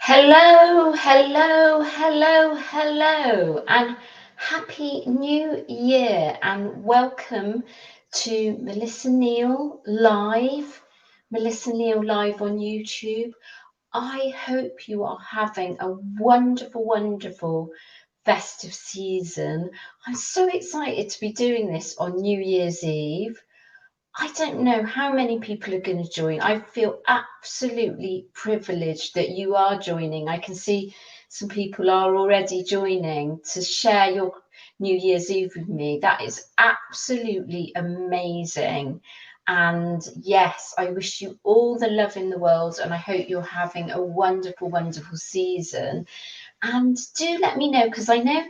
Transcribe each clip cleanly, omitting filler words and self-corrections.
Hello, hello, hello, hello, and happy new year, and welcome to Melissa Neal live on YouTube. I hope you are having a wonderful, wonderful festive season. I'm so excited to be doing this on New Year's Eve. I don't know how many people are going to join. I feel absolutely privileged that you are joining. I can see some people are already joining to share your New Year's Eve with me. That is absolutely amazing. And yes, I wish you all the love in the world, and I hope you're having a wonderful, wonderful season. And do let me know, because I know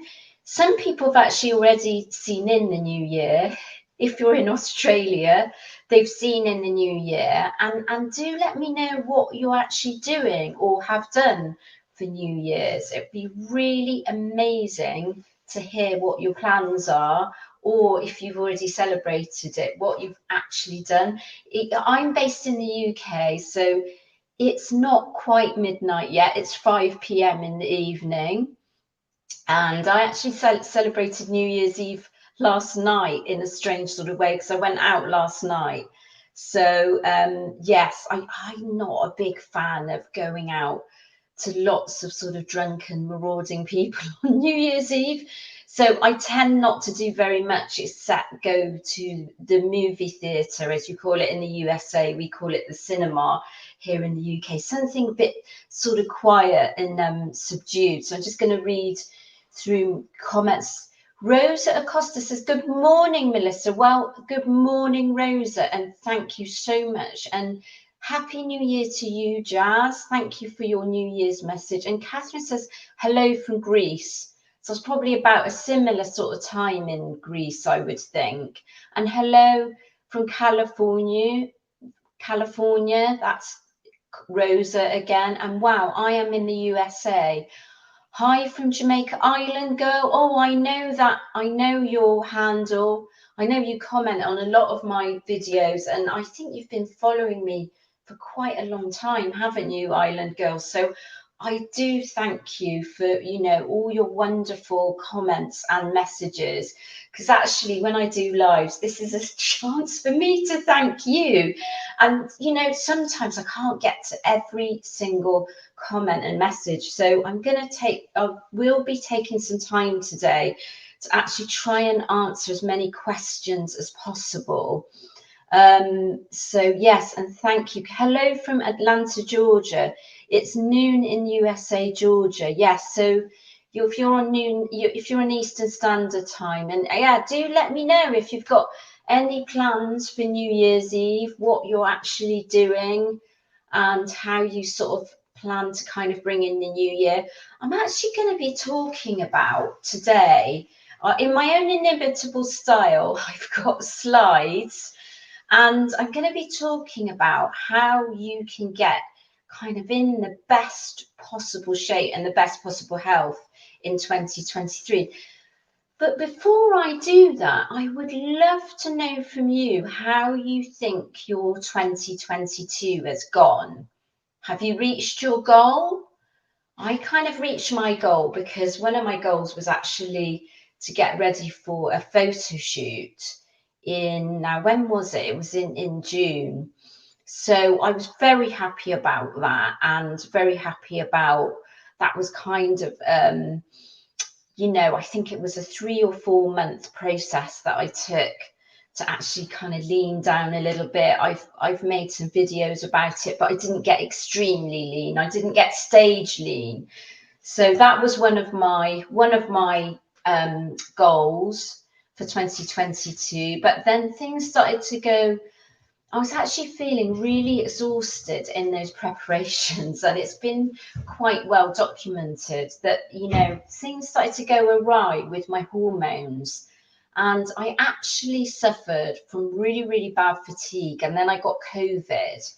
some people have actually already seen in the new year. If you're in Australia, they've seen in the new year. And do let me know what you're actually doing or have done for New Year's. It'd be really amazing to hear what your plans are, or if you've already celebrated it, what you've actually done. I'm based in the UK, so it's not quite midnight yet. It's 5 p.m. in the evening. And I actually celebrated New Year's Eve last night in a strange sort of way because I went out last night. So, yes, I'm not a big fan of going out to lots of sort of drunken, marauding people on New Year's Eve. So I tend not to do very much except go to the movie theatre, as you call it in the USA. We call it the cinema here in the UK. Something a bit sort of quiet and subdued. So I'm just going to read through comments. Rosa Acosta says, good morning, Melissa. Well, good morning, Rosa, and thank you so much. And Happy New Year to you, Jazz. Thank you for your New Year's message. And Catherine says, hello from Greece. So it's probably about a similar sort of time in Greece, I would think. And hello from California. That's Rosa again. And wow, I am in the USA. Hi from Jamaica Island Girl. Oh, I know that. I know your handle. I know you comment on a lot of my videos, and I think you've been following me for quite a long time, haven't you, Island Girl? So I do thank you for, all your wonderful comments and messages, because actually when I do lives, this is a chance for me to thank you. And, sometimes I can't get to every single comment and message. So I will be taking some time today to actually try and answer as many questions as possible. So yes, and thank you. Hello from Atlanta, Georgia. It's noon in USA, Georgia. Yes, so if you're on noon, if you're on Eastern Standard Time, and yeah, do let me know if you've got any plans for New Year's Eve, what you're actually doing, and how you sort of plan to kind of bring in the new year. I'm actually going to be talking about today, in my own inimitable style, I've got slides, and I'm going to be talking about how you can get kind of in the best possible shape and the best possible health in 2023. But before I do that, I would love to know from you how you think your 2022 has gone. Have you reached your goal? I kind of reached my goal because one of my goals was actually to get ready for a photo shoot now when was it? It was in June. So I was very happy about that, and very happy about that was kind of I think it was a 3 or 4 month process that I took to actually kind of lean down a little bit. I've made some videos about it, but I didn't get extremely lean. I didn't get stage lean. So that was one of my goals for 2022. But then things started to go. I was actually feeling really exhausted in those preparations, and it's been quite well documented that, things started to go awry with my hormones. And I actually suffered from really, really bad fatigue. And then I got COVID.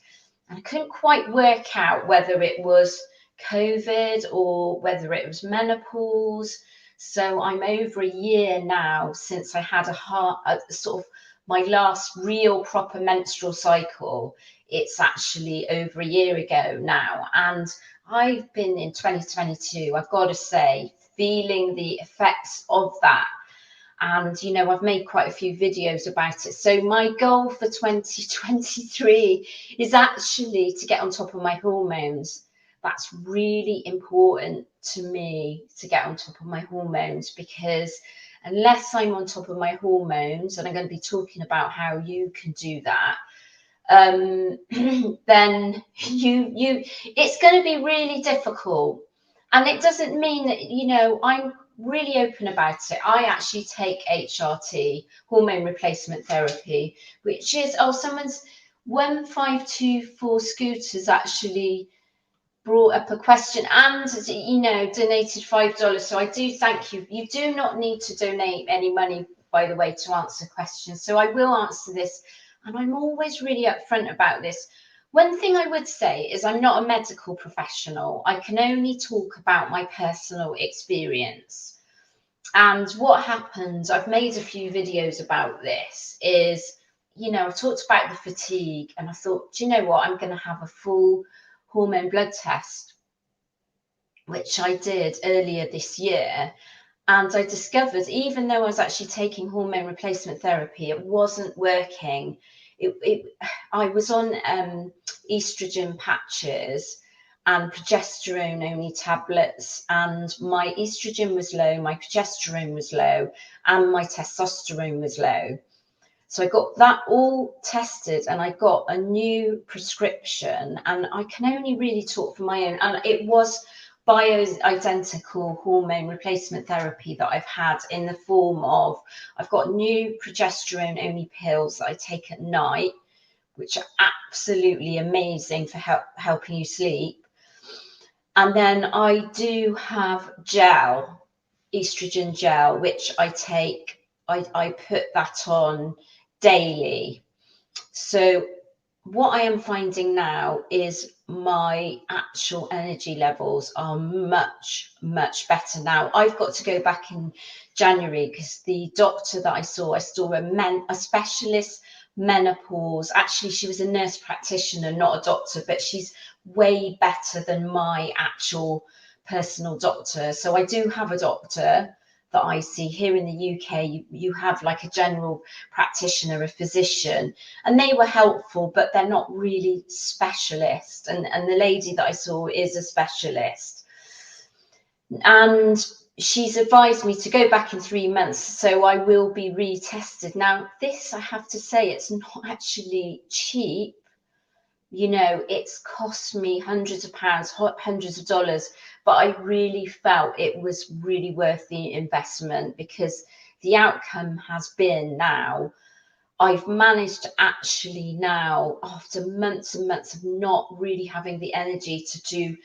And I couldn't quite work out whether it was COVID or whether it was menopause. So I'm over a year now since I had a sort of my last real proper menstrual cycle. It's actually over a year ago now, and I've been in 2022, I've got to say, feeling the effects of that. And, you know, I've made quite a few videos about it. So my goal for 2023 is actually to get on top of my hormones. That's really important to me, to get on top of my hormones, because unless I'm on top of my hormones, and I'm going to be talking about how you can do that, then it's going to be really difficult. And it doesn't mean that, you know, I'm really open about it. I actually take HRT, hormone replacement therapy, which is, oh, someone's 1524 Scooters actually brought up a question and, you know, donated $5. So I do thank you. You do not need to donate any money, by the way, to answer questions. So I will answer this, and I'm always really upfront about this. One thing I would say is I'm not a medical professional. I can only talk about my personal experience. And what happens, I've made a few videos about this, is, you know, I've talked about the fatigue, and I thought, do you know what, I'm going to have a full hormone blood test, which I did earlier this year. And I discovered, even though I was actually taking hormone replacement therapy, it wasn't working. I was on estrogen patches and progesterone only tablets, and my estrogen was low, my progesterone was low, and my testosterone was low. So I got that all tested, and I got a new prescription, and I can only really talk for my own, and it was bioidentical hormone replacement therapy that I've had, in the form of, I've got new progesterone only pills that I take at night, which are absolutely amazing for helping you sleep. And then I do have gel, estrogen gel, which I take, I put that on daily. So what I am finding now is my actual energy levels are much, much better now. I've got to go back in January because the doctor that I saw a specialist menopause. Actually, she was a nurse practitioner, not a doctor, but she's way better than my actual personal doctor. So I do have a doctor that I see here in the UK. You have like a general practitioner, a physician, and they were helpful, but they're not really specialists. And the lady that I saw is a specialist, and she's advised me to go back in 3 months, so I will be retested. Now, this, I have to say, it's not actually cheap. You know, it's cost me hundreds of pounds, hundreds of dollars, but I really felt it was really worth the investment, because the outcome has been, now I've managed to actually, now after months and months of not really having the energy to do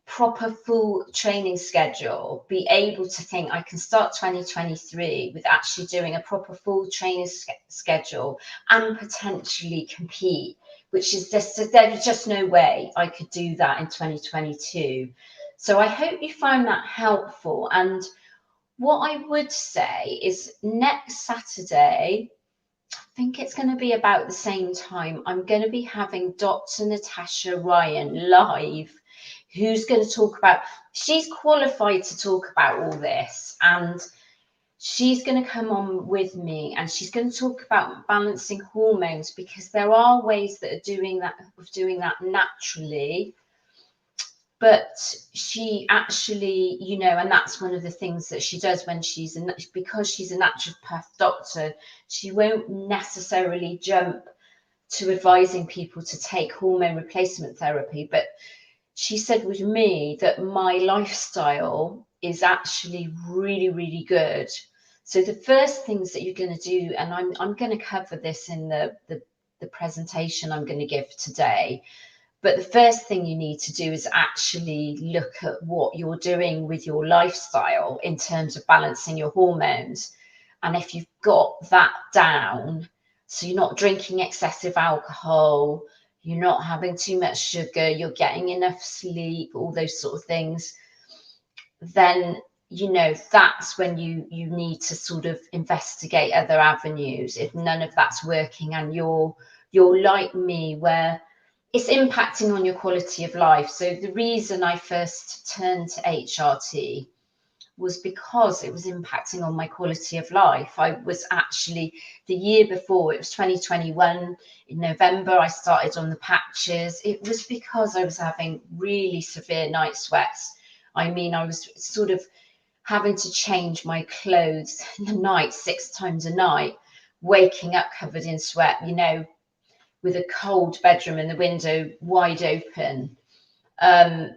proper full training schedule, be able to think I can start 2023 with actually doing a proper full training schedule and potentially compete, which is just, there's just no way I could do that in 2022. So I hope you found that helpful. And what I would say is, next Saturday, I think it's going to be about the same time, I'm going to be having Dr. Natasha Ryan live, who's going to talk about, she's qualified to talk about all this, and she's going to come on with me, and she's going to talk about balancing hormones, because there are ways that are doing that naturally. But she actually, you know, and that's one of the things that she does when because she's a naturopath doctor, she won't necessarily jump to advising people to take hormone replacement therapy. But she said with me that my lifestyle is actually really, really good. So the first things that you're going to do, and I'm going to cover this in the presentation I'm going to give today, but the first thing you need to do is actually look at what you're doing with your lifestyle in terms of balancing your hormones. And if you've got that down, so you're not drinking excessive alcohol, you're not having too much sugar, you're getting enough sleep, all those sort of things, then, you know, that's when you need to sort of investigate other avenues. If none of that's working and you're like me, where it's impacting on your quality of life. So the reason I first turned to HRT was because it was impacting on my quality of life. I was actually, the year before, it was 2021, in November, I started on the patches. It was because I was having really severe night sweats. I mean, I was sort of having to change my clothes in the night 6 times a night, waking up covered in sweat, you know, with a cold bedroom and the window wide open.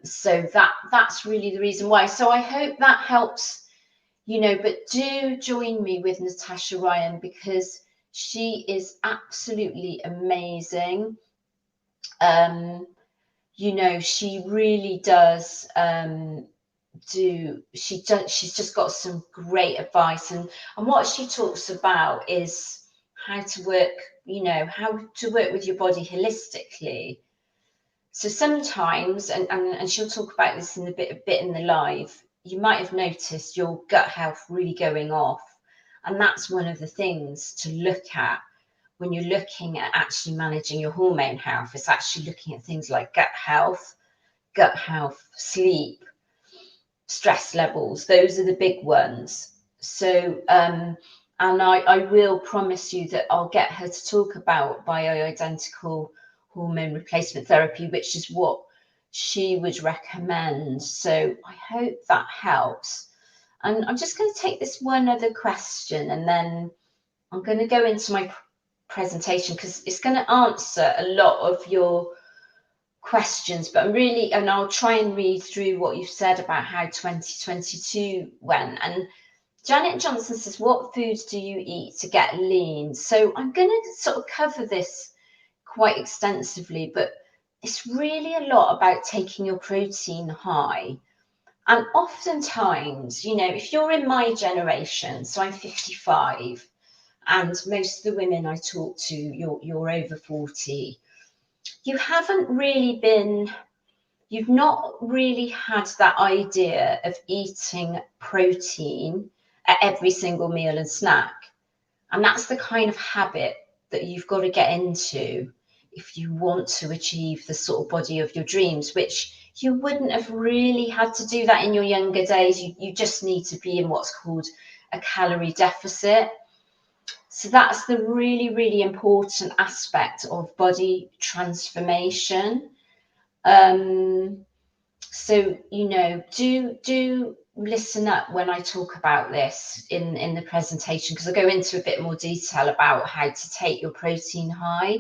So that's really the reason why. So I hope that helps, you know, but do join me with Natasha Ryan, because she is absolutely amazing. You know, she really does she's just got some great advice, and what she talks about is how to work, you know, how to work with your body holistically. So sometimes, and she'll talk about this in a bit in the live, you might have noticed your gut health really going off. And that's one of the things to look at when you're looking at actually managing your hormone health. It's actually looking at things like gut health, sleep, stress levels. Those are the big ones. So, and I will promise you that I'll get her to talk about bioidentical hormone replacement therapy, which is what she would recommend. So I hope that helps. And I'm just going to take this one other question, and then I'm going to go into my presentation, because it's going to answer a lot of your questions. But and I'll try and read through what you've said about how 2022 went. And Janet Johnson says, what foods do you eat to get lean? So I'm going to sort of cover this quite extensively, but it's really a lot about taking your protein high. And oftentimes, you know, if you're in my generation, so I'm 55, and most of the women I talk to, you're over 40, you've not really had that idea of eating protein at every single meal and snack. And that's the kind of habit that you've got to get into if you want to achieve the sort of body of your dreams, which you wouldn't have really had to do that in your younger days. You just need to be in what's called a calorie deficit. So that's the really, really important aspect of body transformation. So, you know, do listen up when I talk about this in the presentation, because I go into a bit more detail about how to take your protein high.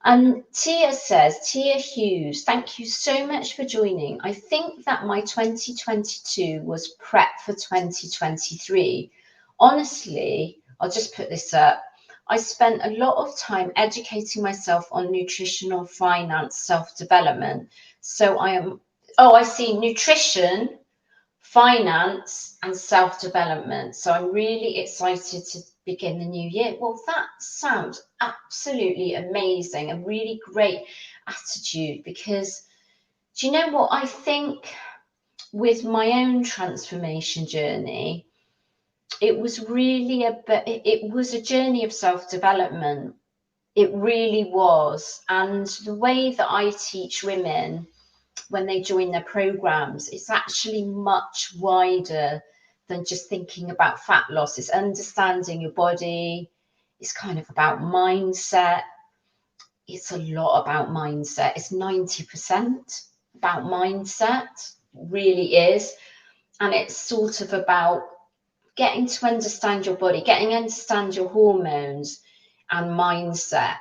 And Tia Hughes, thank you so much for joining. I think that my 2022 was prep for 2023. Honestly, I'll just put this up. I spent a lot of time educating myself on nutritional finance, self-development. So I see nutrition, finance, and self-development. So I'm really excited to begin the new year. Well, that sounds absolutely amazing, a really great attitude, because do you know what? I think with my own transformation journey, it was really it was a journey of self-development. It really was. And the way that I teach women when they join their programs, it's actually much wider than just thinking about fat loss. It's understanding your body. It's kind of about mindset. It's a lot about mindset. It's 90% about mindset, really is. And it's sort of about getting to understand your body, getting to understand your hormones and mindset.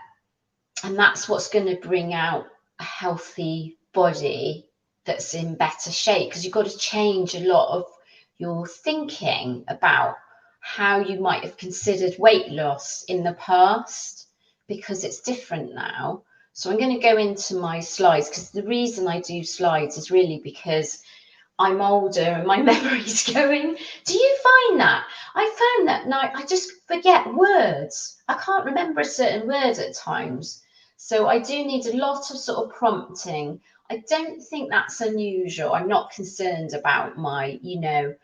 And that's what's going to bring out a healthy body that's in better shape, because you've got to change a lot of your thinking about how you might have considered weight loss in the past, because it's different now. So I'm going to go into my slides, because the reason I do slides is really because I'm older and my memory's going. Do you find that? I found that now I just forget words. I can't remember a certain word at times. So I do need a lot of sort of prompting. I don't think that's unusual. I'm not concerned about my, you know,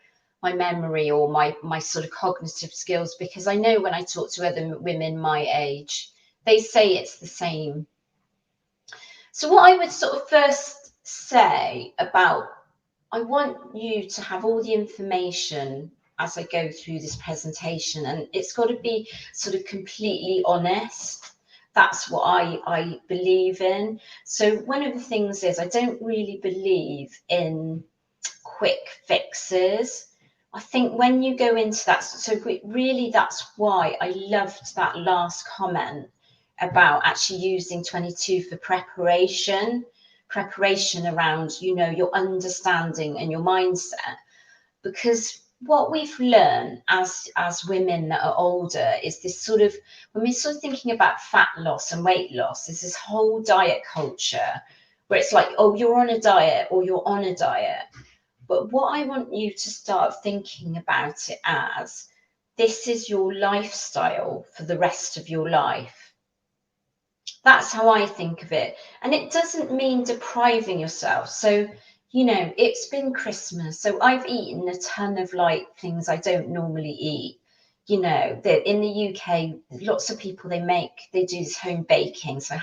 my memory or my sort of cognitive skills, because I know when I talk to other women my age, they say it's the same. So what I would sort of first say about, I want you to have all the information as I go through this presentation, and it's got to be sort of completely honest. That's what I believe in. So one of the things is I don't really believe in quick fixes. I think when you go into that, so really that's why I loved that last comment about actually using 22 for preparation around, you know, your understanding and your mindset. Because what we've learned as women that are older is this sort of, when we're sort of thinking about fat loss and weight loss, there's this whole diet culture where it's like, oh, you're on a diet or you're on a diet. But what I want you to start thinking about it as, this is your lifestyle for the rest of your life. That's how I think of it. And it doesn't mean depriving yourself. So, you know, it's been Christmas, so I've eaten a ton of like things I don't normally eat. You know, that in the UK, lots of people, they do this home baking. So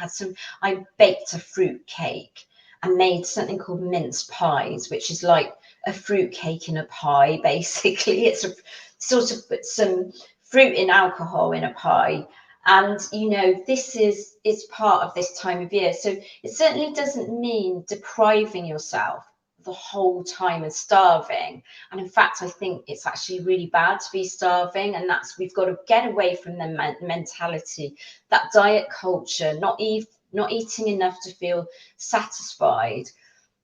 I baked a fruit cake and made something called mince pies, which is like a fruit cake in a pie, basically. It's a sort of put some fruit in alcohol in a pie. And, you know, it's part of this time of year. So it certainly doesn't mean depriving yourself the whole time and starving. And in fact, I think it's actually really bad to be starving. And we've got to get away from the mentality, that diet culture, not eating enough to feel satisfied,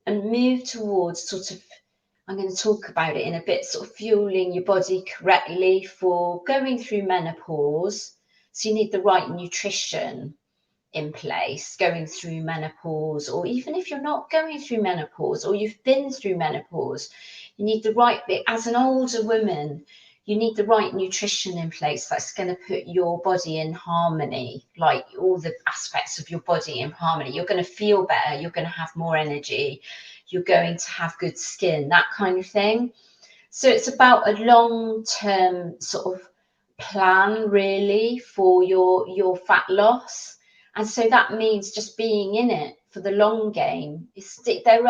and move towards sort of, I'm going to talk about it in a bit, sort of fueling your body correctly for going through menopause. So you need the right nutrition in place going through menopause, or even if you're not going through menopause or you've been through menopause, you need the right bit. As an older woman, you need the right nutrition in place that's going to put your body in harmony, like all the aspects of your body in harmony. You're going to feel better, you're going to have more energy, you're going to have good skin, that kind of thing. So it's about a long-term sort of plan really for your fat loss. And so that means just being in it for the long game. There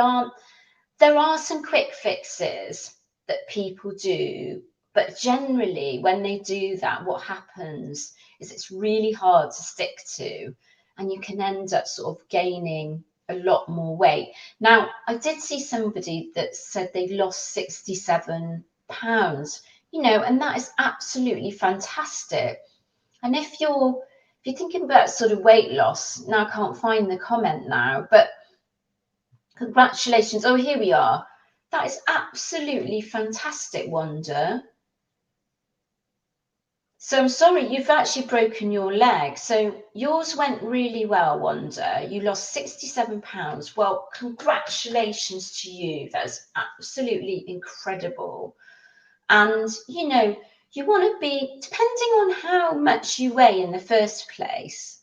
are some quick fixes that people do, but generally when they do that, what happens is it's really hard to stick to, and you can end up sort of gaining a lot more weight. Now, I did see somebody that said they lost 67 pounds, you know, and that is absolutely fantastic. And if you're thinking about sort of weight loss, now I can't find the comment now, but congratulations. Oh, here we are. That is absolutely fantastic, Wanda. So I'm sorry, you've actually broken your leg. So yours went really well, Wanda. You lost 67 pounds. Well, congratulations to you. That's absolutely incredible. And, you know, you want to be, depending on how much you weigh in the first place,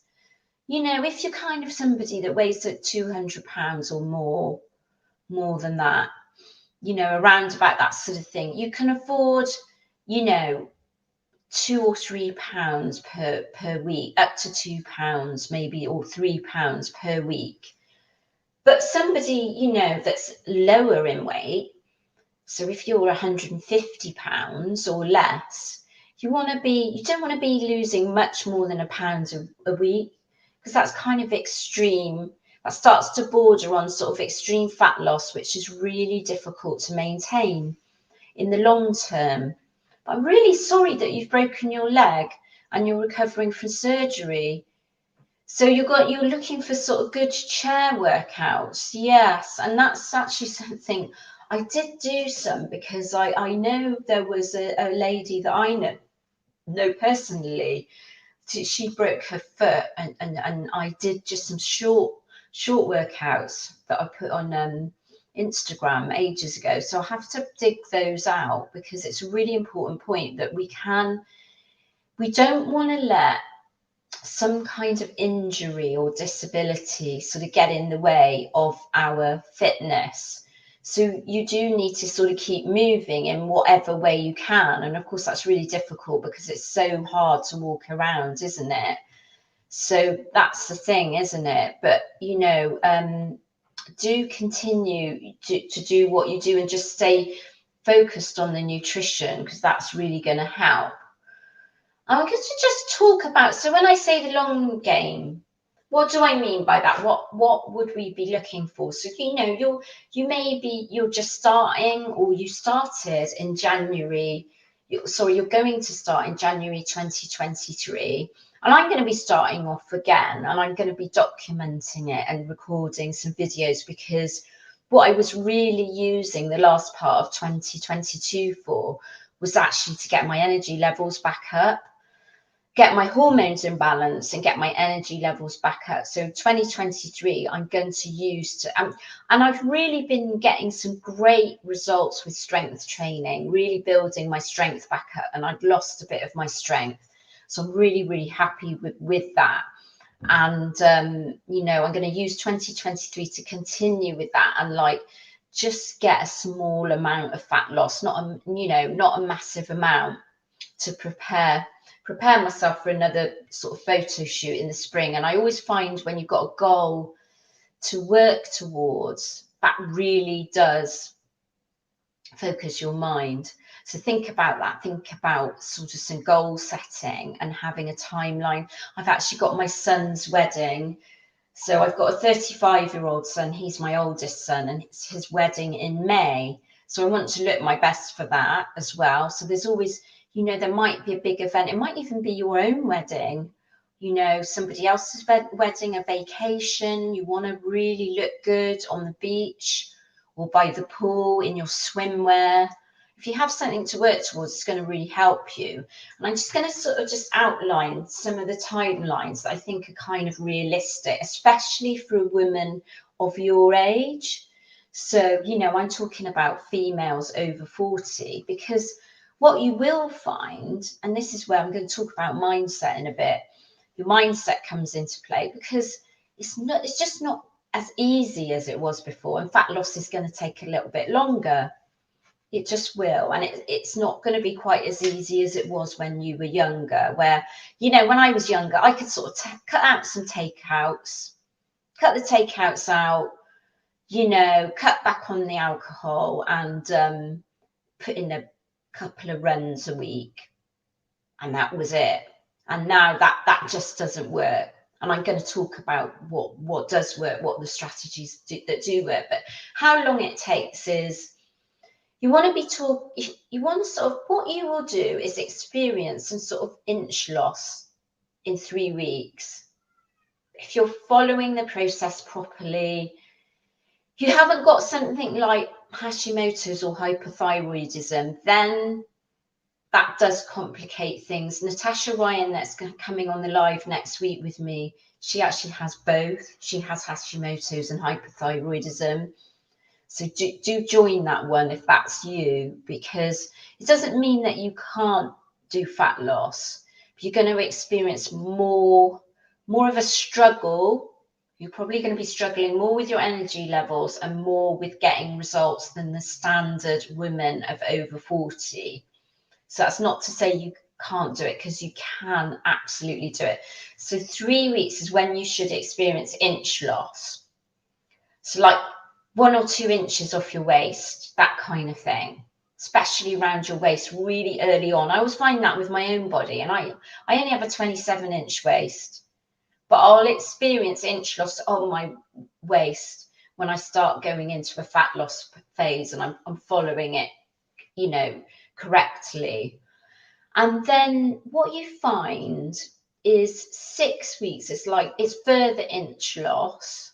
you know, if you're kind of somebody that weighs at 200 pounds or more than that, you know, around about that sort of thing, you can afford, you know, 2 or 3 pounds per week, up to 2 pounds maybe, or 3 pounds per week. But somebody, you know, that's lower in weight, so if you're 150 pounds or less, you don't want to be losing much more than £1 a week, because that's kind of extreme. That starts to border on sort of extreme fat loss, which is really difficult to maintain in the long term. But I'm really sorry that you've broken your leg and you're recovering from surgery. So you're looking for sort of good chair workouts. Yes, and that's actually something I did do some, because I know there was a lady that I know personally. She broke her foot, and I did just some short workouts that I put on Instagram ages ago. So I'll have to dig those out, because it's a really important point that we don't want to let some kind of injury or disability sort of get in the way of our fitness. So you do need to sort of keep moving in whatever way you can. And of course, that's really difficult because it's so hard to walk around, isn't it? So that's the thing, isn't it? But, you know, do continue to do what you do and just stay focused on the nutrition, because that's really going to help. I'm going to just talk about, so when I say the long game, what do I mean by that? What would we be looking for? So, you know, you're just starting, or you started in January. You're going to start in January 2023. And I'm going to be starting off again, and I'm going to be documenting it and recording some videos, because what I was really using the last part of 2022 for was actually to get my energy levels back up, get my hormones in balance, and get my energy levels back up. So 2023, I'm going to use to, and I've really been getting some great results with strength training, really building my strength back up, and I'd lost a bit of my strength. So I'm really, really happy with that. And, you know, I'm going to use 2023 to continue with that, and like, just get a small amount of fat loss, not a massive amount, to prepare myself for another sort of photo shoot in the spring. And I always find when you've got a goal to work towards, that really does focus your mind. So think about that. Think about sort of some goal setting and having a timeline. I've actually got my son's wedding. So I've got a 35-year-old son. He's my oldest son, and it's his wedding in May. So I want to look my best for that as well. So there's always, you know, there might be a big event. It might even be your own wedding, you know, somebody else's wedding, a vacation. You want to really look good on the beach or by the pool in your swimwear. If you have something to work towards, it's going to really help you. And I'm just going to sort of just outline some of the timelines that I think are kind of realistic, especially for a woman of your age. So, you know, I'm talking about females over 40, because what you will find, and this is where I'm going to talk about mindset in a bit, your mindset comes into play, because it's just not as easy as it was before, and fat loss is going to take a little bit longer. It just will, and it's not going to be quite as easy as it was when you were younger, where, you know, when I was younger, I could sort of cut out some takeouts, cut the takeouts out, you know, cut back on the alcohol, and put in a couple of runs a week, and that was it. And now that just doesn't work. And I'm going to talk about what does work, what the strategies that do work. But how long it takes is, you want to sort of, what you will do is experience some sort of inch loss in 3 weeks. If you're following the process properly, you haven't got something like Hashimoto's or hypothyroidism, then that does complicate things. Natasha Ryan, that's coming on the live next week with me, she actually has both. She has Hashimoto's and hypothyroidism. So do join that one if that's you, because it doesn't mean that you can't do fat loss. You're going to experience more of a struggle. You're probably going to be struggling more with your energy levels and more with getting results than the standard woman of over 40. So that's not to say you can't do it, because you can absolutely do it. So 3 weeks is when you should experience inch loss. So like 1 or 2 inches off your waist, that kind of thing, especially around your waist really early on. I always find that with my own body, and I only have a 27-inch waist, but I'll experience inch loss on my waist when I start going into a fat loss phase, and I'm following it, you know, correctly. And then what you find is 6 weeks, it's further inch loss.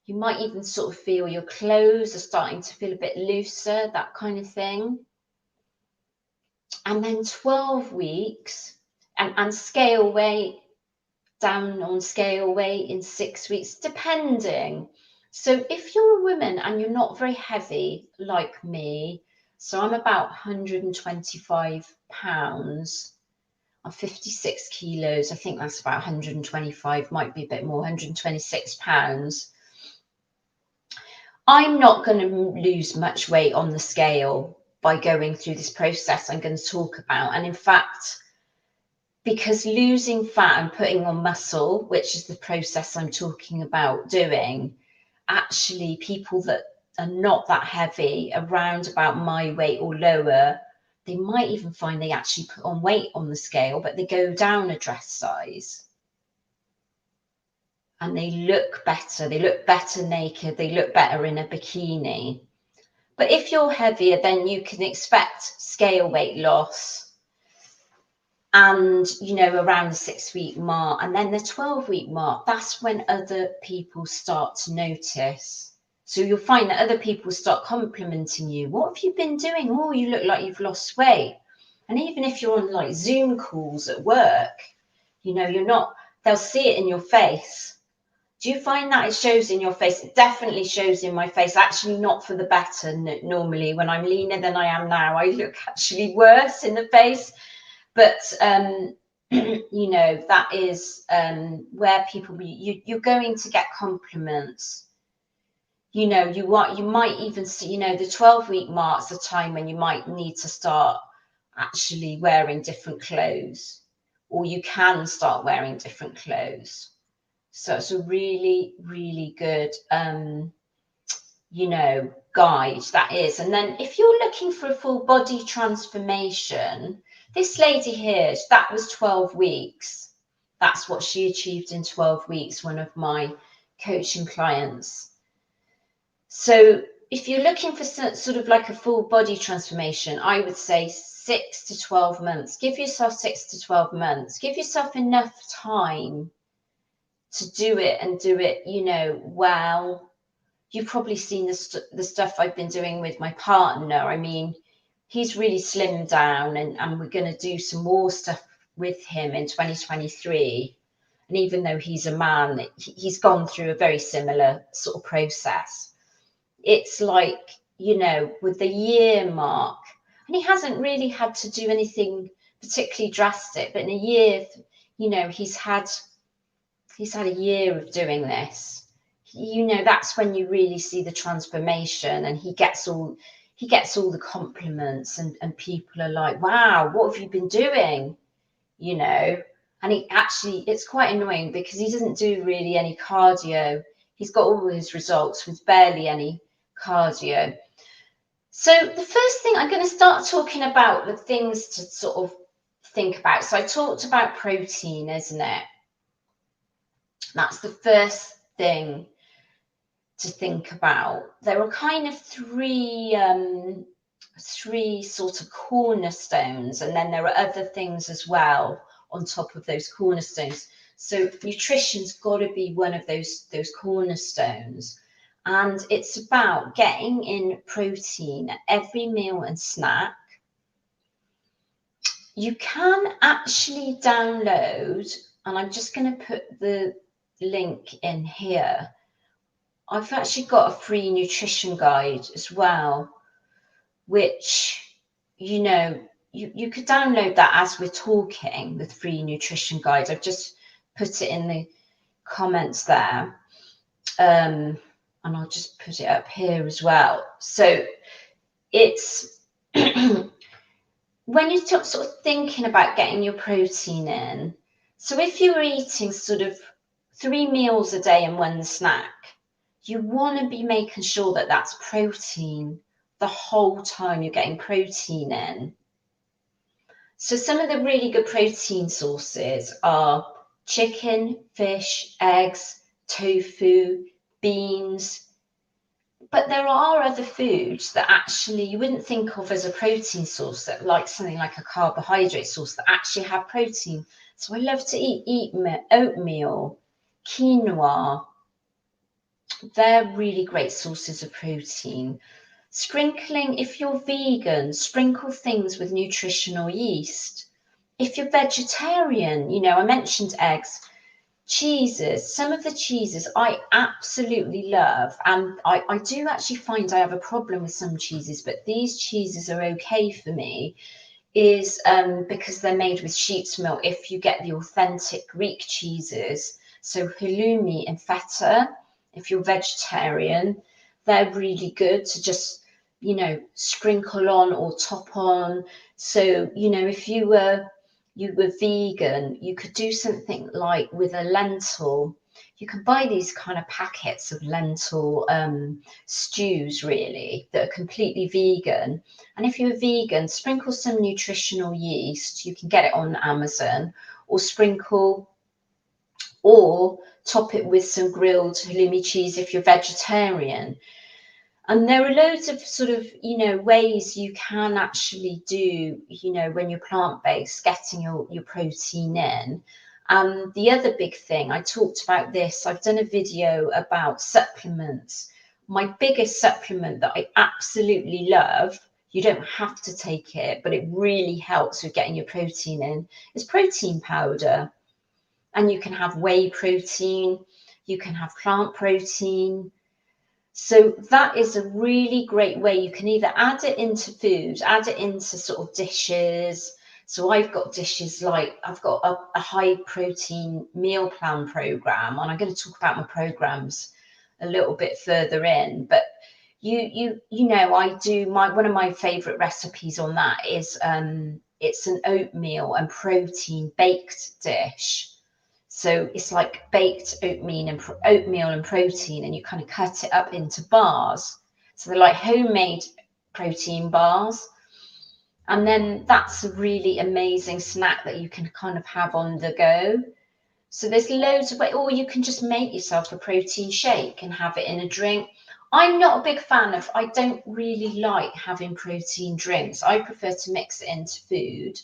You might even sort of feel your clothes are starting to feel a bit looser, that kind of thing. And then 12 weeks, and scale weight, down on scale weight in 6 weeks, depending. So if you're a woman and you're not very heavy like me, so I'm about 125 pounds, I'm 56 kilos, I think that's about 125, might be a bit more, 126 pounds. I'm not going to lose much weight on the scale by going through this process I'm going to talk about. And in fact, because losing fat and putting on muscle, which is the process I'm talking about doing, actually people that are not that heavy, around about my weight or lower, they might even find they actually put on weight on the scale, but they go down a dress size. And they look better. They look better naked. They look better in a bikini. But if you're heavier, then you can expect scale weight loss. And, you know, around the 6-week mark, and then the 12-week mark, that's when other people start to notice. So you'll find that other people start complimenting you. What have you been doing? Oh, you look like you've lost weight. And even if you're on like Zoom calls at work, you know, they'll see it in your face. Do you find that it shows in your face? It definitely shows in my face. Actually, not for the better. Normally, when I'm leaner than I am now, I look actually worse in the face. But you know, that is where people, you're going to get compliments. You know, you might even see, you know, the 12-week mark's the time when you might need to start actually wearing different clothes, or you can start wearing different clothes. So it's a really, really good, you know, guide, that is. And then if you're looking for a full body transformation, this lady here, that was 12 weeks. That's what she achieved in 12 weeks, one of my coaching clients. So if you're looking for sort of like a full body transformation, I would say 6 to 12 months. Give yourself 6 to 12 months. Give yourself enough time to do it, and do it, you know, well. You've probably seen the stuff I've been doing with my partner. I mean, he's really slimmed down, and we're going to do some more stuff with him in 2023. And even though he's a man, he's gone through a very similar sort of process. It's like, you know, with the year mark, and he hasn't really had to do anything particularly drastic, but in a year, you know, he's had a year of doing this. You know, that's when you really see the transformation, and he gets all the compliments, and people are like, wow, what have you been doing? You know, and it's quite annoying because he doesn't do really any cardio. He's got all his results with barely any cardio. So the first thing, I'm going to start talking about the things to sort of think about. So I talked about protein, isn't it? That's the first thing to think about. There are kind of three sort of cornerstones, and then there are other things as well on top of those cornerstones. So nutrition's got to be one of those cornerstones, and it's about getting in protein at every meal and snack. You can actually download, and I'm just going to put the link in here. I've actually got a free nutrition guide as well, which, you know, you could download that as we're talking, the free nutrition guide. I've just put it in the comments there. And I'll just put it up here as well. So it's when you're sort of thinking about getting your protein in. So if you're eating sort of 3 meals a day and 1 snack, you want to be making sure that that's protein the whole time you're getting protein in. So some of the really good protein sources are chicken, fish, eggs, tofu, beans. But there are other foods that actually you wouldn't think of as a protein source, that like something like a carbohydrate source, that actually have protein. So I love to eat oatmeal, quinoa. They're really great sources of protein. Sprinkling, if you're vegan, sprinkle things with nutritional yeast. If you're vegetarian, you know, I mentioned eggs, cheeses. Some of the cheeses I absolutely love, and I do actually find I have a problem with some cheeses, but these cheeses are okay for me, is because they're made with sheep's milk. If you get the authentic Greek cheeses, so halloumi and feta, if you're vegetarian, they're really good to just, you know, sprinkle on or top on. So, you know, if you were you were vegan, you could do something like with a lentil. You can buy these kind of packets of lentil stews, really, that are completely vegan. And if you're vegan, sprinkle some nutritional yeast. You can get it on Amazon, or top it with some grilled halloumi cheese if you're vegetarian. And there are loads of sort of, ways you can actually do, when you're plant-based, getting your protein in. And the other big thing, I talked about this, I've done a video about supplements. My biggest supplement that I absolutely love, you don't have to take it, but it really helps with getting your protein in, is protein powder. And you can have whey protein, you can have plant protein. So that is a really great way. You can either add it into food, add it into sort of dishes. So I've got dishes like, I've got a high protein meal plan program, and I'm going to talk about my programs a little bit further in. But I do one of my favorite recipes on that is it's an oatmeal and protein baked dish. So it's like baked oatmeal and protein, and you kind of cut it up into bars. So they're like homemade protein bars. And then that's a really amazing snack that you can kind of have on the go. So there's loads of ways, or you can just make yourself a protein shake and have it in a drink. I'm not a big fan of, I don't really like having protein drinks. I prefer to mix it into food.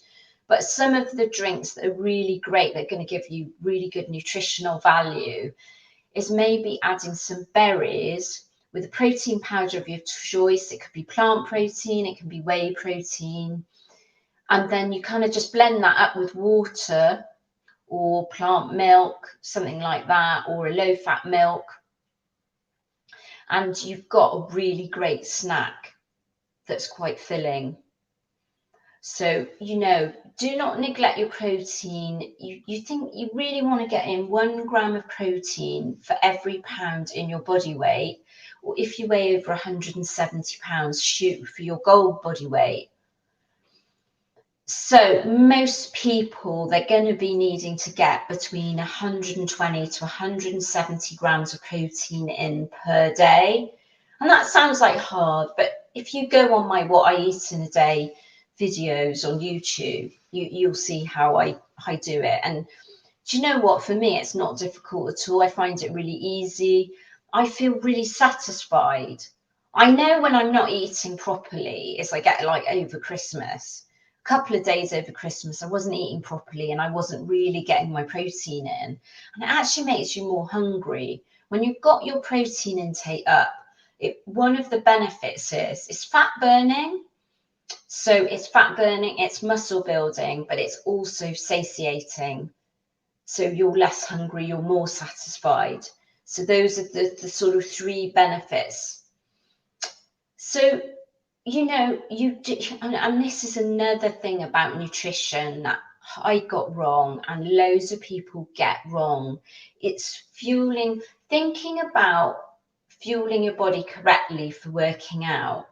But some of the drinks that are really great, that are going to give you really good nutritional value, is maybe adding some berries with a protein powder of your choice. It could be plant protein, it can be whey protein. And then you kind of just blend that up with water or plant milk, something like that, or a low-fat milk. And you've got a really great snack that's quite filling. So, do not neglect your protein. You think you really want to get in 1 gram of protein for every pound in your body weight, or if you weigh over 170 pounds, shoot for your goal body weight. So most people, they're going to be needing to get between 120 to 170 grams of protein in per day. And that sounds like hard, but if you go on my What I Eat in a Day videos on YouTube, you'll see how I do it. And do you know what? For me, it's not difficult at all. I find it really easy. I feel really satisfied. I know when I'm not eating properly is I get like over Christmas. A couple of days over Christmas, I wasn't eating properly and I wasn't really getting my protein in. And it actually makes you more hungry. When you've got your protein intake up, one of the benefits is fat burning. So it's fat burning, it's muscle building, but it's also satiating. So you're less hungry, you're more satisfied. So those are the sort of 3 benefits. So, and this is another thing about nutrition that I got wrong and loads of people get wrong. It's thinking about fueling your body correctly for working out.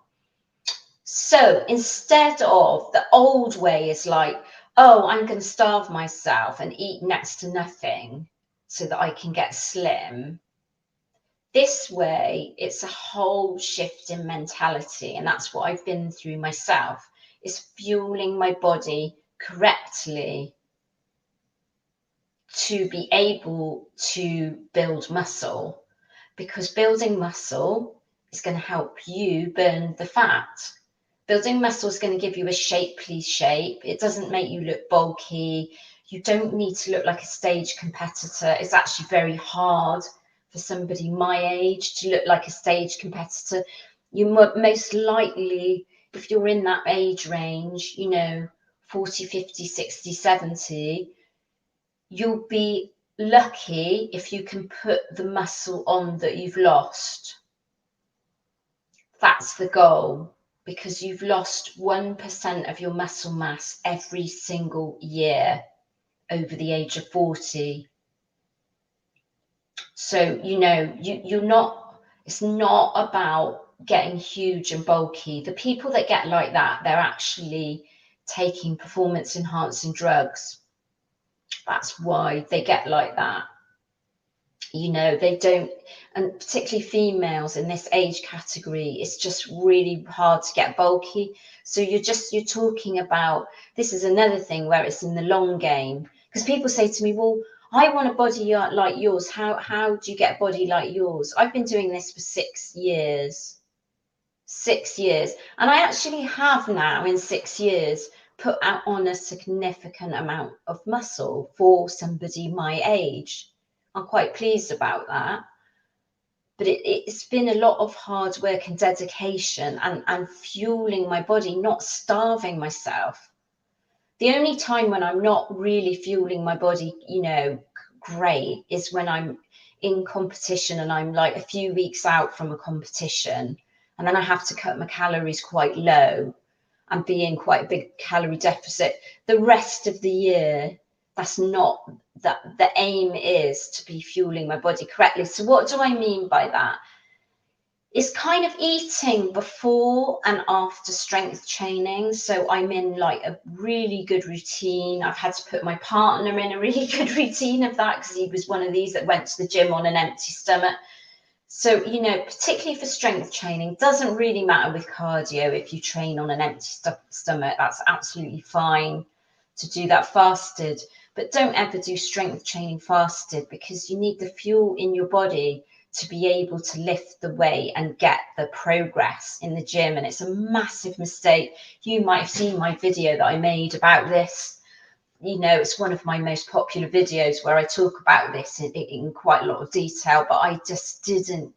So instead of the old way is like, oh, I'm going to starve myself and eat next to nothing so that I can get slim. This way, it's a whole shift in mentality. And that's what I've been through myself, is fueling my body correctly to be able to build muscle. Because building muscle is going to help you burn the fat. Building muscle is going to give you a shapely shape. It doesn't make you look bulky. You don't need to look like a stage competitor. It's actually very hard for somebody my age to look like a stage competitor. You most likely, if you're in that age range, 40, 50, 60, 70, you'll be lucky if you can put the muscle on that you've lost. That's the goal, because you've lost 1% of your muscle mass every single year over the age of 40. So, you're not, it's not about getting huge and bulky. The people that get like that, they're actually taking performance enhancing drugs. That's why they get like that. You know, they don't, and particularly females in this age category, it's just really hard to get bulky. So you're talking about, this is another thing where it's in the long game, because people say to me, well, I want a body like yours. How do you get a body like yours? I've been doing this for 6 years. 6 years. And I actually have now, in 6 years, put out on a significant amount of muscle for somebody my age. I'm quite pleased about that. But it's been a lot of hard work and dedication and fueling my body, not starving myself. The only time when I'm not really fueling my body, you know, great, is when I'm in competition and I'm like a few weeks out from a competition, and then I have to cut my calories quite low and be in quite a big calorie deficit. The rest of the year, that's not, that the aim is to be fueling my body correctly. So what do I mean by that? It's kind of eating before and after strength training. So I'm in like a really good routine. I've had to put my partner in a really good routine of that, because he was one of these that went to the gym on an empty stomach. So, you know, particularly for strength training, doesn't really matter with cardio. If you train on an empty stomach, that's absolutely fine to do that fasted. But don't ever do strength training fasted, because you need the fuel in your body to be able to lift the weight and get the progress in the gym. And it's a massive mistake. You might have seen my video that I made about this. You know, it's one of my most popular videos where I talk about this in quite a lot of detail, but I just didn't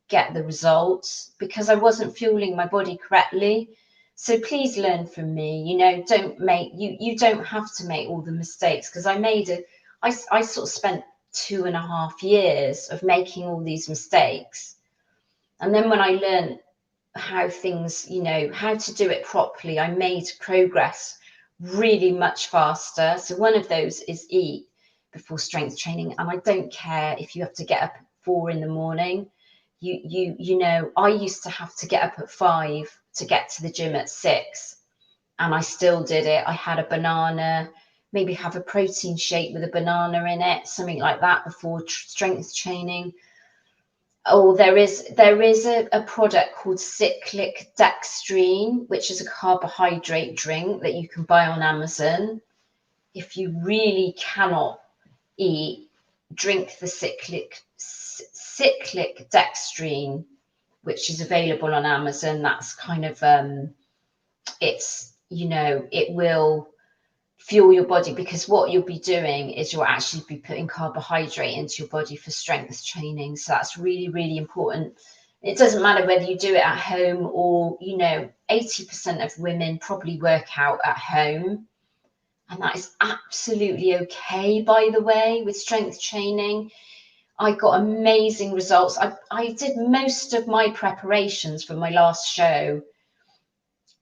get the results because I wasn't fueling my body correctly. So please learn from me. You know, don't make, you don't have to make all the mistakes, because I sort of spent 2.5 years of making all these mistakes. And then when I learned how things, you know, how to do it properly, I made progress really much faster. So one of those is eat before strength training. And I don't care if you have to get up at 4 a.m. You know, I used to have to get up at 5 to get to the gym at 6, and I still did it. I had a banana, maybe have a protein shake with a banana in it, something like that before strength training. Oh, there is a product called cyclic dextrine, which is a carbohydrate drink that you can buy on Amazon. If you really cannot eat, drink the cyclic dextrine, which is available on Amazon. That's kind of it's, you know, it will fuel your body, because what you'll be doing is you'll actually be putting carbohydrate into your body for strength training. So that's really, really important. It doesn't matter whether you do it at home or, you know, 80% of women probably work out at home, and that is absolutely okay, by the way. With strength training, I got amazing results. I did most of my preparations for my last show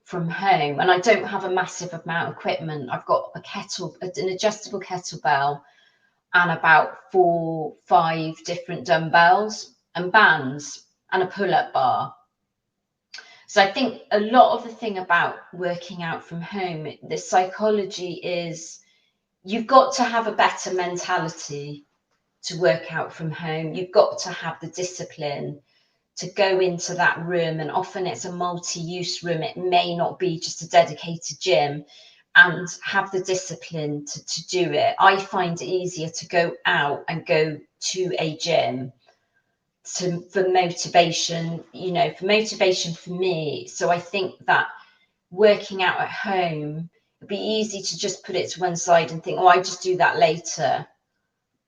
from home, and I don't have a massive amount of equipment. I've got an adjustable kettlebell, and about 4-5 different dumbbells and bands and a pull-up bar. So I think a lot of the thing about working out from home, the psychology is you've got to have a better mentality to work out from home. You've got to have the discipline to go into that room, and often it's a multi-use room. It may not be just a dedicated gym, and have the discipline to do it. I find it easier to go out and go to a gym for motivation, you know, for motivation for me. So I think that working out at home, it'd be easy to just put it to one side and think, oh, I just do that later,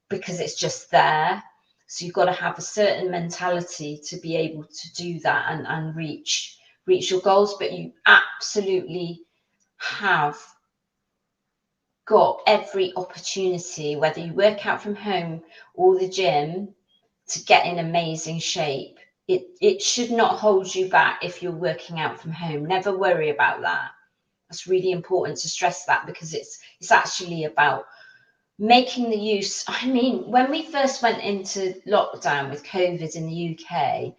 because it's just there. So you've got to have a certain mentality to be able to do that and reach your goals. But you absolutely have got every opportunity, whether you work out from home or the gym, to get in amazing shape. It should not hold you back if you're working out from home. Never worry about that. That's really important to stress that, because it's actually about making the use. I mean, when we first went into lockdown with COVID in the UK,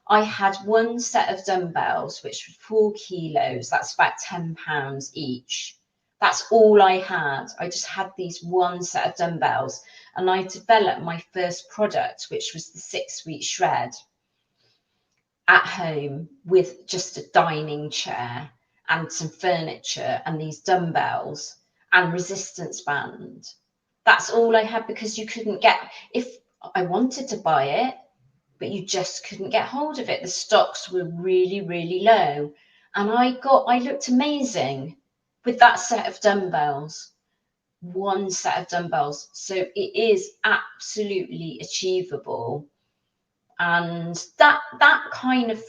I had one set of dumbbells, which was 4 kilos. That's about £10 each. That's all I had. I just had these one set of dumbbells, and I developed my first product, which was the 6-week shred at home with just a dining chair and some furniture and these dumbbells and resistance band. That's all I had, because you couldn't get, if I wanted to buy it, but you just couldn't get hold of it. The stocks were really, really low. And I looked amazing with that set of dumbbells, one set of dumbbells. So it is absolutely achievable. And that kind of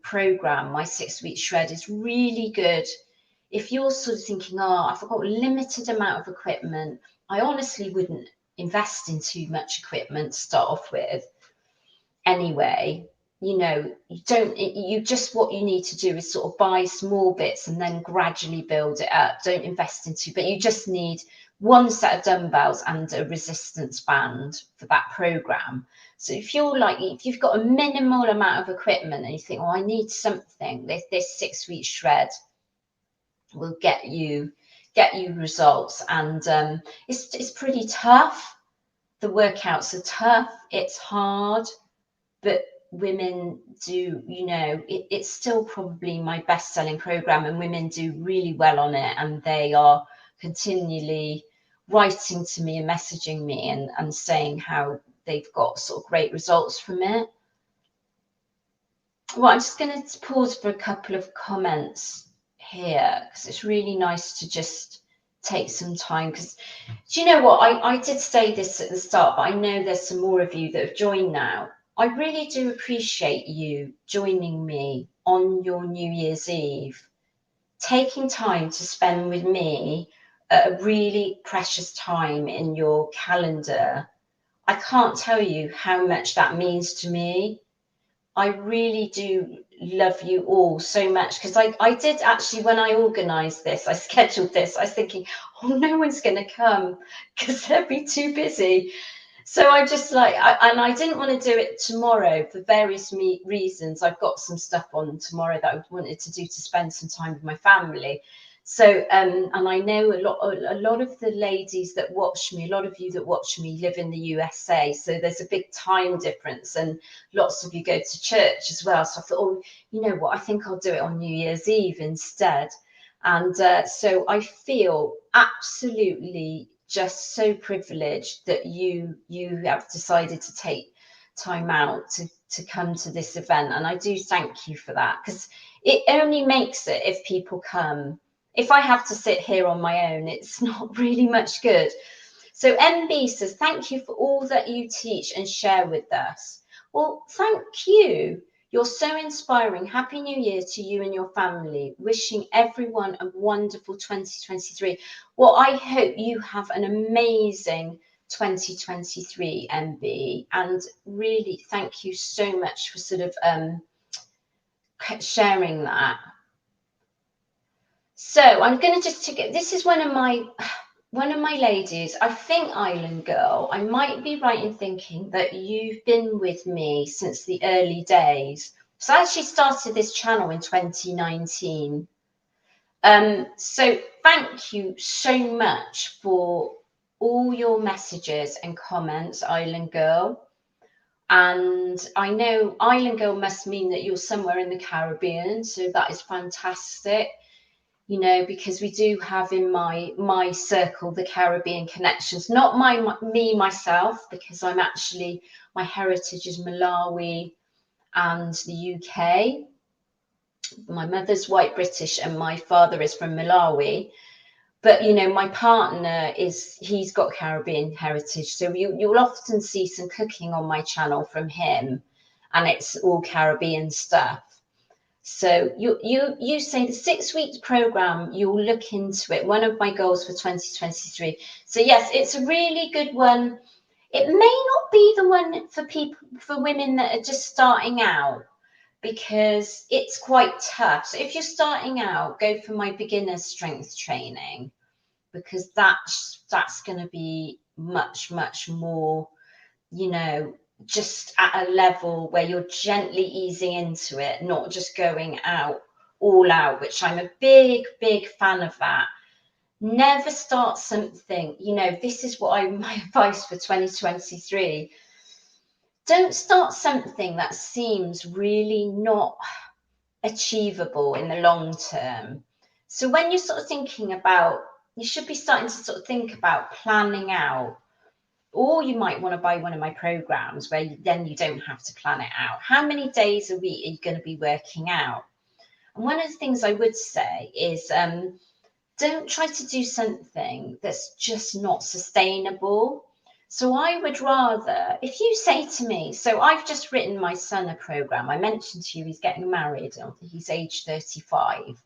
program, my 6-week shred, is really good if you're sort of thinking, oh, I've got a limited amount of equipment. I honestly wouldn't invest in too much equipment to start off with anyway. You know, what you need to do is sort of buy small bits and then gradually build it up. Don't invest into, but you just need one set of dumbbells and a resistance band for that program. So if you've got a minimal amount of equipment and you think, oh, I need something, this 6-week shred will get you results. And it's pretty tough. The workouts are tough. It's hard, but women do, it's still probably my best-selling program, and women do really well on it, and they are continually writing to me and messaging me and saying how they've got sort of great results from it. Well, I'm just going to pause for a couple of comments here, because it's really nice to just take some time, because do you know what, I did say this at the start, but I know there's some more of you that have joined now. I really do appreciate you joining me on your New Year's Eve, taking time to spend with me at a really precious time in your calendar. I can't tell you how much that means to me. I really do love you all so much, because I did actually, when I organised this, I scheduled this, I was thinking, oh, no one's going to come because they'll be too busy. So I just I didn't want to do it tomorrow for various reasons. I've got some stuff on tomorrow that I wanted to do to spend some time with my family. So, and I know a lot of the ladies that watch me, a lot of you that watch me live in the USA. So there's a big time difference, and lots of you go to church as well. So I thought, oh, you know what, I think I'll do it on New Year's Eve instead. And so I feel absolutely just so privileged that you have decided to take time out to come to this event, and I do thank you for that, because it only makes it if people come. If I have to sit here on my own, it's not really much good. So MB says, thank you for all that you teach and share with us. Well, thank you. You're so inspiring. Happy New Year to you and your family. Wishing everyone a wonderful 2023. Well, I hope you have an amazing 2023, MB. And really, thank you so much for sort of sharing that. So I'm going to just take this is one of my ladies, I think Island Girl. I might be right in thinking that you've been with me since the early days. So I actually started this channel in 2019. So thank you so much for all your messages and comments, Island Girl. And I know Island Girl must mean that you're somewhere in the Caribbean, so that is fantastic. You know, because we do have in my circle the Caribbean connections, not me myself, because I'm actually, my heritage is Malawi and the UK. My mother's white British and my father is from Malawi. But, you know, my partner he's got Caribbean heritage. So you'll often see some cooking on my channel from him, and it's all Caribbean stuff. So you say the 6-week program, you'll look into it. One of my goals for 2023. So yes, it's a really good one. It may not be the one for women that are just starting out, because it's quite tough. So if you're starting out, go for my beginner strength training, because that's going to be much more, you know, just at a level where you're gently easing into it, not just going all out, which I'm a big fan of that. Never start something, you know, this is what my advice for 2023. Don't start something that seems really not achievable in the long term. So when you're sort of thinking about, you should be starting to sort of think about planning out, or you might want to buy one of my programs where then you don't have to plan it out. How many days a week are you going to be working out? And one of the things I would say is don't try to do something that's just not sustainable. So I would rather, if you say to me, so I've just written my son a program. I mentioned to you he's getting married. He's age 35.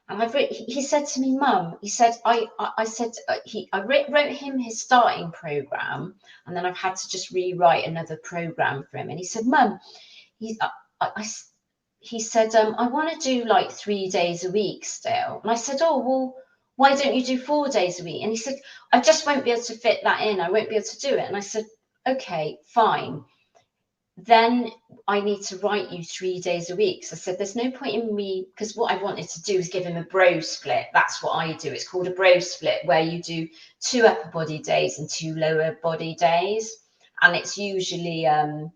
And he said to me, Mum, he said, I wrote him his starting program, and then I've had to just rewrite another program for him. And he said, Mum, he, I, he said, I want to do like 3 days a week still. And I said, oh, well, why don't you do 4 days a week? And he said, I just won't be able to fit that in. I won't be able to do it. And I said, okay, fine. Then I need to write you 3 days a week. So I said, there's no point in me, because what I wanted to do is give him a bro split. That's what I do. It's called a bro split, where you do 2 upper body days and 2 lower body days. And it's usually a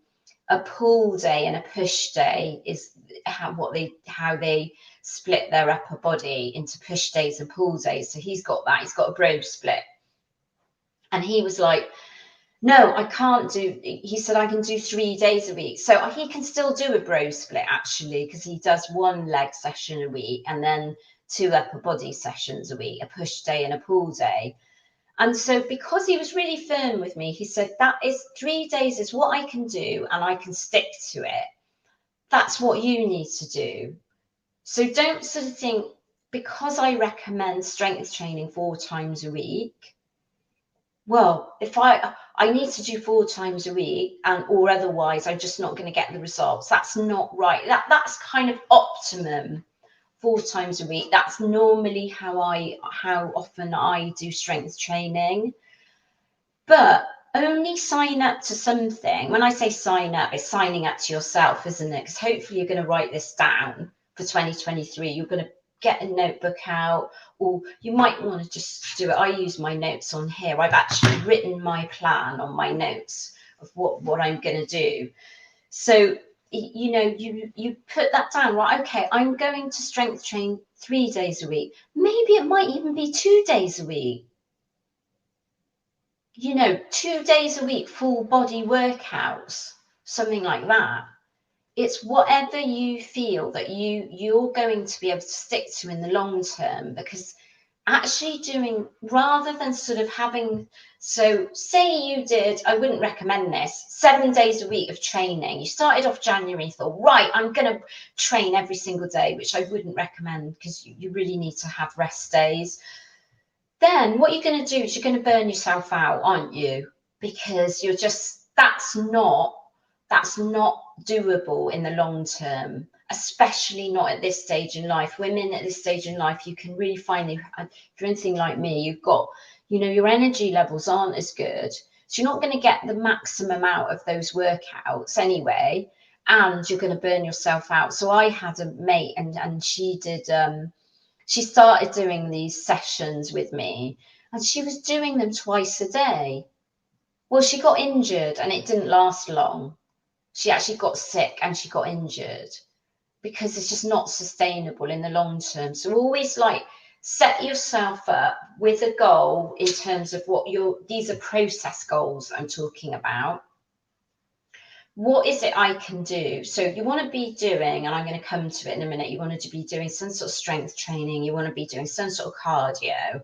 pull day and a push day is how they split their upper body into push days and pull days. So he's got that. He's got a bro split. And he was like, no, I can't do, he said, I can do 3 days a week. So he can still do a bro split, actually, because he does 1 leg session a week and then 2 upper body sessions a week, a push day and a pull day. And so because he was really firm with me, he said, that is 3 days is what I can do and I can stick to it. That's what you need to do. So don't sort of think, because I recommend strength training 4 times a week, well, if I need to do 4 times a week, and or otherwise I'm just not going to get the results. That's not right. That's kind of optimum. 4 times a week. That's normally how often I do strength training. But only sign up to something. When I say sign up, it's signing up to yourself, isn't it? Because hopefully you're going to write this down for 2023. You're going to get a notebook out, or you might want to just do it. I use my notes on here. I've actually written my plan on my notes of what I'm going to do. So, you know, you put that down, right? Okay, I'm going to strength train 3 days a week. Maybe it might even be 2 days a week. You know, 2 days a week, full body workouts, something like that. It's whatever you feel that you're going to be able to stick to in the long term, because actually doing, rather than sort of having, so say you did, I wouldn't recommend this, 7 days a week of training. You started off January, thought, right, I'm going to train every single day, which I wouldn't recommend, because you really need to have rest days. Then what you're going to do is you're going to burn yourself out, aren't you? Because you're just, that's not doable in the long term, especially not at this stage in life. Women at this stage in life, you can really find, if you're anything like me, you've got, you know, your energy levels aren't as good. So you're not going to get the maximum out of those workouts anyway, and you're going to burn yourself out. So I had a mate, and she did, she started doing these sessions with me, and she was doing them twice a day. Well, she got injured and it didn't last long. She actually got sick and she got injured, because it's just not sustainable in the long term. So always like set yourself up with a goal in terms of what these are process goals I'm talking about. What is it I can do? So you want to be doing, and I'm going to come to it in a minute, you want to be doing some sort of strength training, you want to be doing some sort of cardio,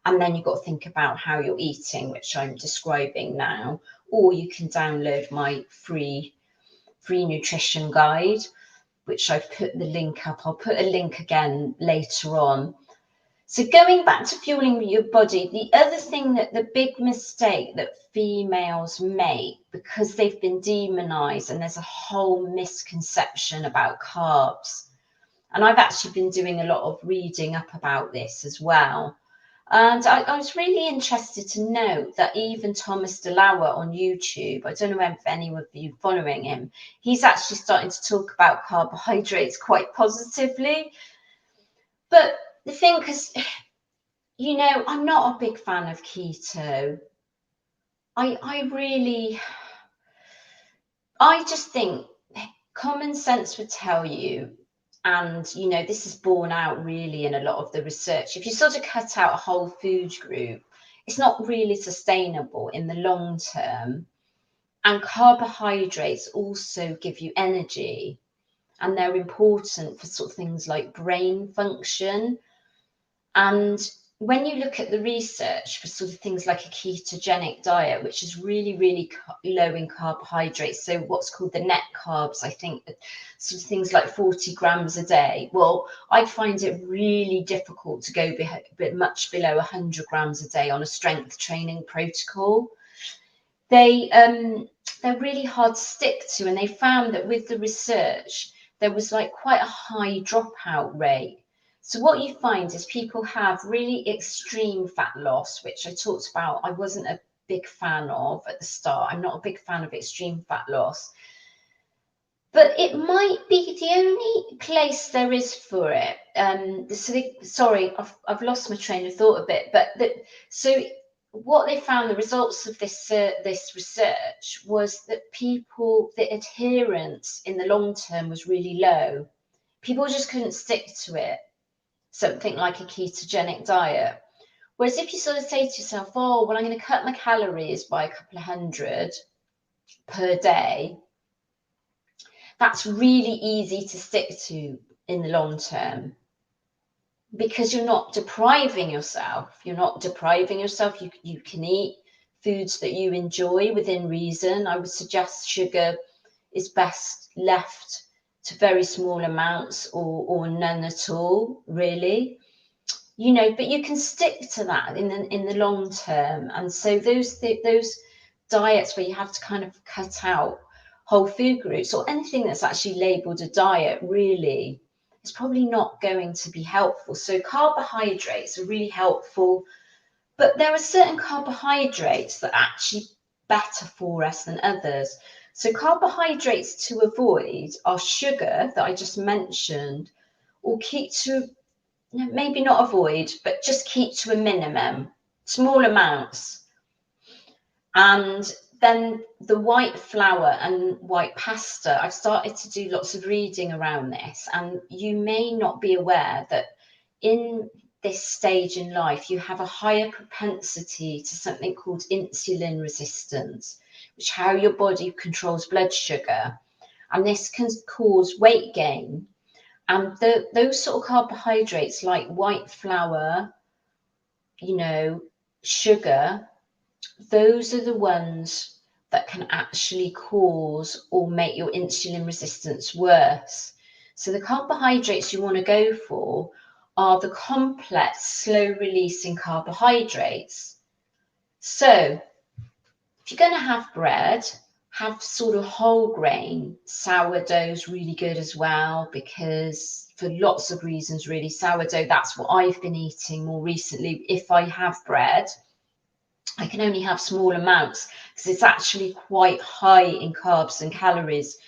and then you've got to think about how you're eating, which I'm describing now. Or you can download my free nutrition guide, which I've put the link up. I'll put a link again later on. So going back to fueling your body, the other thing, that the big mistake that females make, because they've been demonized, and there's a whole misconception about carbs. And I've actually been doing a lot of reading up about this as well. And I was really interested to know that even Thomas DeLauer on YouTube, I don't know if any of you following him, he's actually starting to talk about carbohydrates quite positively. But the thing, because you know, I'm not a big fan of keto. I just think common sense would tell you, and you know, this is borne out really in a lot of the research. If you sort of cut out a whole food group, it's not really sustainable in the long term. And carbohydrates also give you energy, and they're important for sort of things like brain function. And when you look at the research for sort of things like a ketogenic diet, which is really, really low in carbohydrates, so what's called the net carbs, I think, sort of things like 40 grams a day. Well, I find it really difficult to go much below 100 grams a day on a strength training protocol. They're really hard to stick to, and they found that with the research, there was like quite a high dropout rate. So what you find is people have really extreme fat loss, which I talked about. I wasn't a big fan of at the start. I'm not a big fan of extreme fat loss, but it might be the only place there is for it. Sorry, I've lost my train of thought a bit, but so what they found, the results of this research was that the adherence in the long term was really low. People just couldn't stick to it, something like a ketogenic diet. Whereas if you sort of say to yourself, oh, well, I'm going to cut my calories by a couple of hundred per day, that's really easy to stick to in the long term, because you're not depriving yourself. You're not depriving yourself. You can eat foods that you enjoy within reason. I would suggest sugar is best left to very small amounts or none at all, really. You know, but you can stick to that in the long term. And so those diets where you have to kind of cut out whole food groups or anything that's actually labeled a diet, really, is probably not going to be helpful. So carbohydrates are really helpful, but there are certain carbohydrates that are actually better for us than others. So carbohydrates to avoid are sugar that I just mentioned, or keep to, maybe not avoid, but just keep to a minimum, small amounts. And then the white flour and white pasta, I've started to do lots of reading around this, and you may not be aware that in this stage in life, you have a higher propensity to something called insulin resistance, which is how your body controls blood sugar. And this can cause weight gain. And those sort of carbohydrates like white flour, you know, sugar, those are the ones that can actually cause or make your insulin resistance worse. So the carbohydrates you want to go for are the complex, slow releasing carbohydrates. So if you're going to have bread, have sort of whole grain. Sourdough's really good as well, because for lots of reasons, really, sourdough, that's what I've been eating more recently. If I have bread, I can only have small amounts because it's actually quite high in carbs and calories,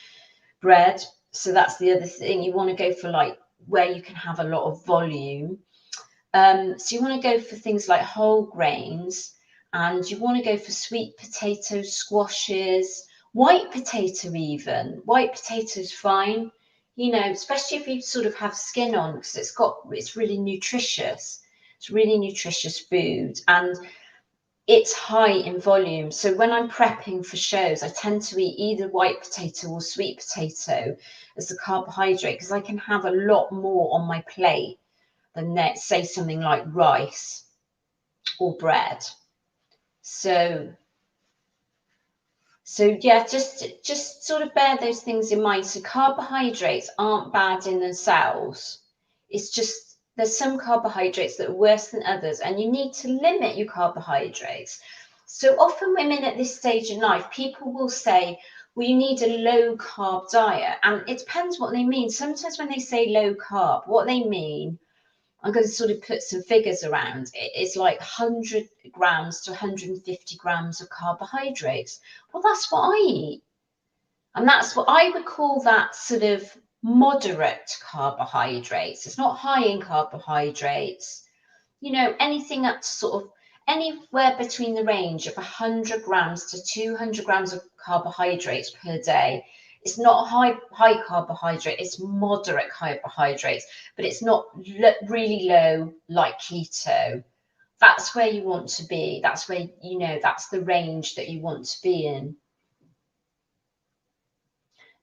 bread. So that's the other thing. You want to go for like where you can have a lot of volume. So you want to go for things like whole grains, and you want to go for sweet potatoes, squashes, white potato even. White potatoes fine, you know, especially if you sort of have skin on, because it's really nutritious. It's really nutritious food, and it's high in volume. So when I'm prepping for shows, I tend to eat either white potato or sweet potato as the carbohydrate, because I can have a lot more on my plate than, let's say, something like rice or bread. So yeah, just sort of bear those things in mind. So carbohydrates aren't bad in themselves. It's just there's some carbohydrates that are worse than others, and you need to limit your carbohydrates. So often women at this stage in life, people will say, well, you need a low carb diet. And it depends what they mean. Sometimes when they say low carb, what they mean, I'm going to sort of put some figures around it. It's like 100 grams to 150 grams of carbohydrates. Well, that's what I eat. And that's what I would call that sort of moderate carbohydrates. It's not high in carbohydrates. you know, anything up to sort of anywhere between the range of 100 grams to 200 grams of carbohydrates per day. It's not high carbohydrate, it's moderate carbohydrates, but it's not really low like keto. That's where you want to be. That's where, you know, that's the range that you want to be in.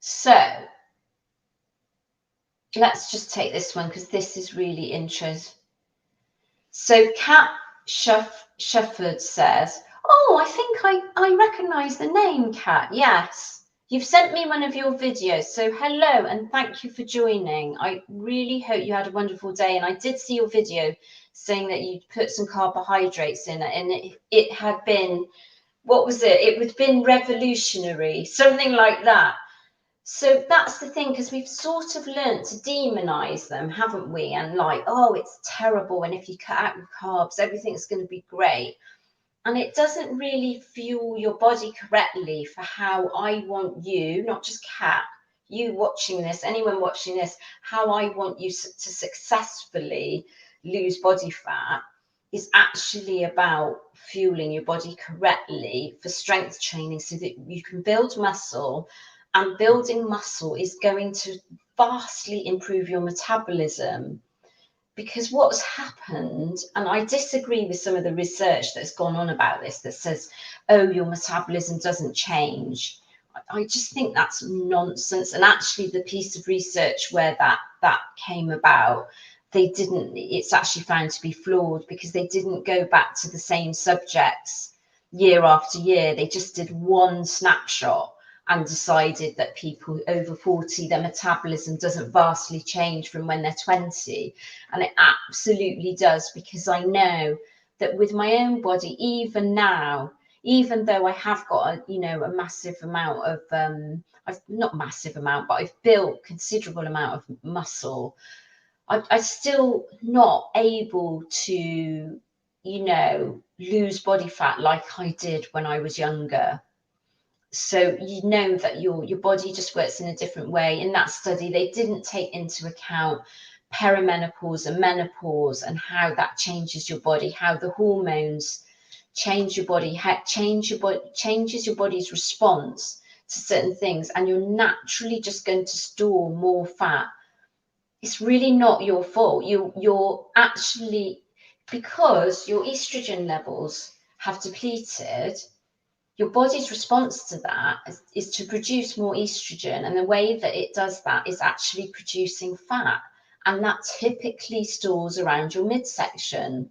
So let's just take this one because this is really interesting. So Kat Shefford says, oh, I think I recognise the name, Kat. Yes. You've sent me one of your videos. So hello and thank you for joining. I really hope you had a wonderful day. And I did see your video saying that you'd put some carbohydrates in it. And it had been, what was it? It had been revolutionary, something like that. So that's the thing, because we've sort of learned to demonize them, haven't we? And like, oh, it's terrible. And if you cut out your carbs, everything's going to be great. And it doesn't really fuel your body correctly for how I want you, not just Kat, you watching this, anyone watching this, how I want you to successfully lose body fat is actually about fueling your body correctly for strength training so that you can build muscle. And building muscle is going to vastly improve your metabolism. Because what's happened, and I disagree with some of the research that's gone on about this that says, oh, your metabolism doesn't change. I just think that's nonsense. And actually the piece of research where that came about, it's actually found to be flawed because they didn't go back to the same subjects year after year. They just did one snapshot and decided that people over 40, their metabolism doesn't vastly change from when they're 20. And it absolutely does, because I know that with my own body, even now, even though I have got a massive amount of, not massive amount, but I've built considerable amount of muscle, I'm still not able to, lose body fat like I did when I was younger. So you know that your body just works in a different way. In that study, they didn't take into account perimenopause and menopause and how that changes your body, how the hormones change your body, changes your body's response to certain things, and you're naturally just going to store more fat. It's really not your fault. You're actually, because your estrogen levels have depleted, your body's response to that is to produce more estrogen. And the way that it does that is actually producing fat. And that typically stores around your midsection.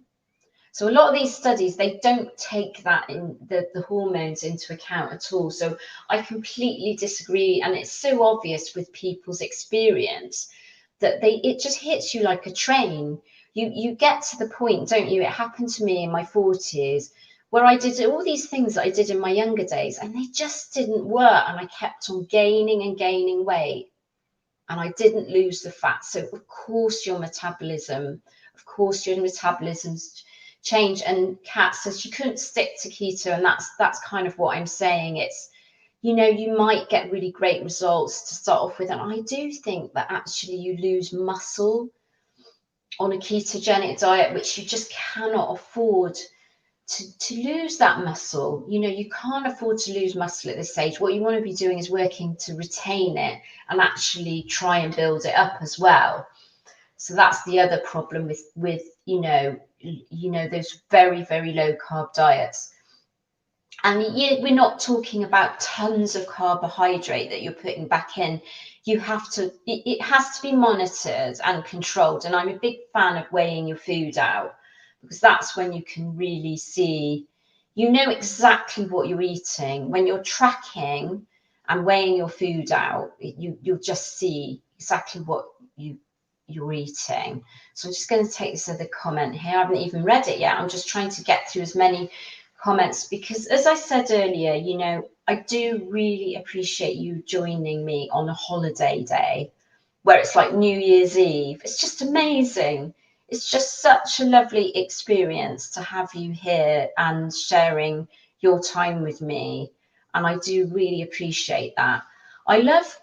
So a lot of these studies, they don't take that in the hormones into account at all. So I completely disagree. And it's so obvious with people's experience that it just hits you like a train. You get to the point, don't you? It happened to me in my 40s, where I did all these things that I did in my younger days, and they just didn't work. And I kept on gaining and gaining weight, and I didn't lose the fat. So of course your metabolism's change. And Kat says she couldn't stick to keto, and that's kind of what I'm saying. It's, you might get really great results to start off with, and I do think that actually you lose muscle on a ketogenic diet, which you just cannot afford to lose that muscle. You can't afford to lose muscle at this stage. What you want to be doing is working to retain it and actually try and build it up as well. So that's the other problem with those very, very low carb diets. And we're not talking about tons of carbohydrate that you're putting back in. It has to be monitored and controlled. And I'm a big fan of weighing your food out, because that's when you can really see, exactly what you're eating. When you're tracking and weighing your food out, you'll just see exactly what you're eating. So I'm just going to take this other comment here. I haven't even read it yet. I'm just trying to get through as many comments, because as I said earlier, I do really appreciate you joining me on a holiday day where it's like New Year's Eve. It's just amazing. It's just such a lovely experience to have you here and sharing your time with me. And I do really appreciate that. I love,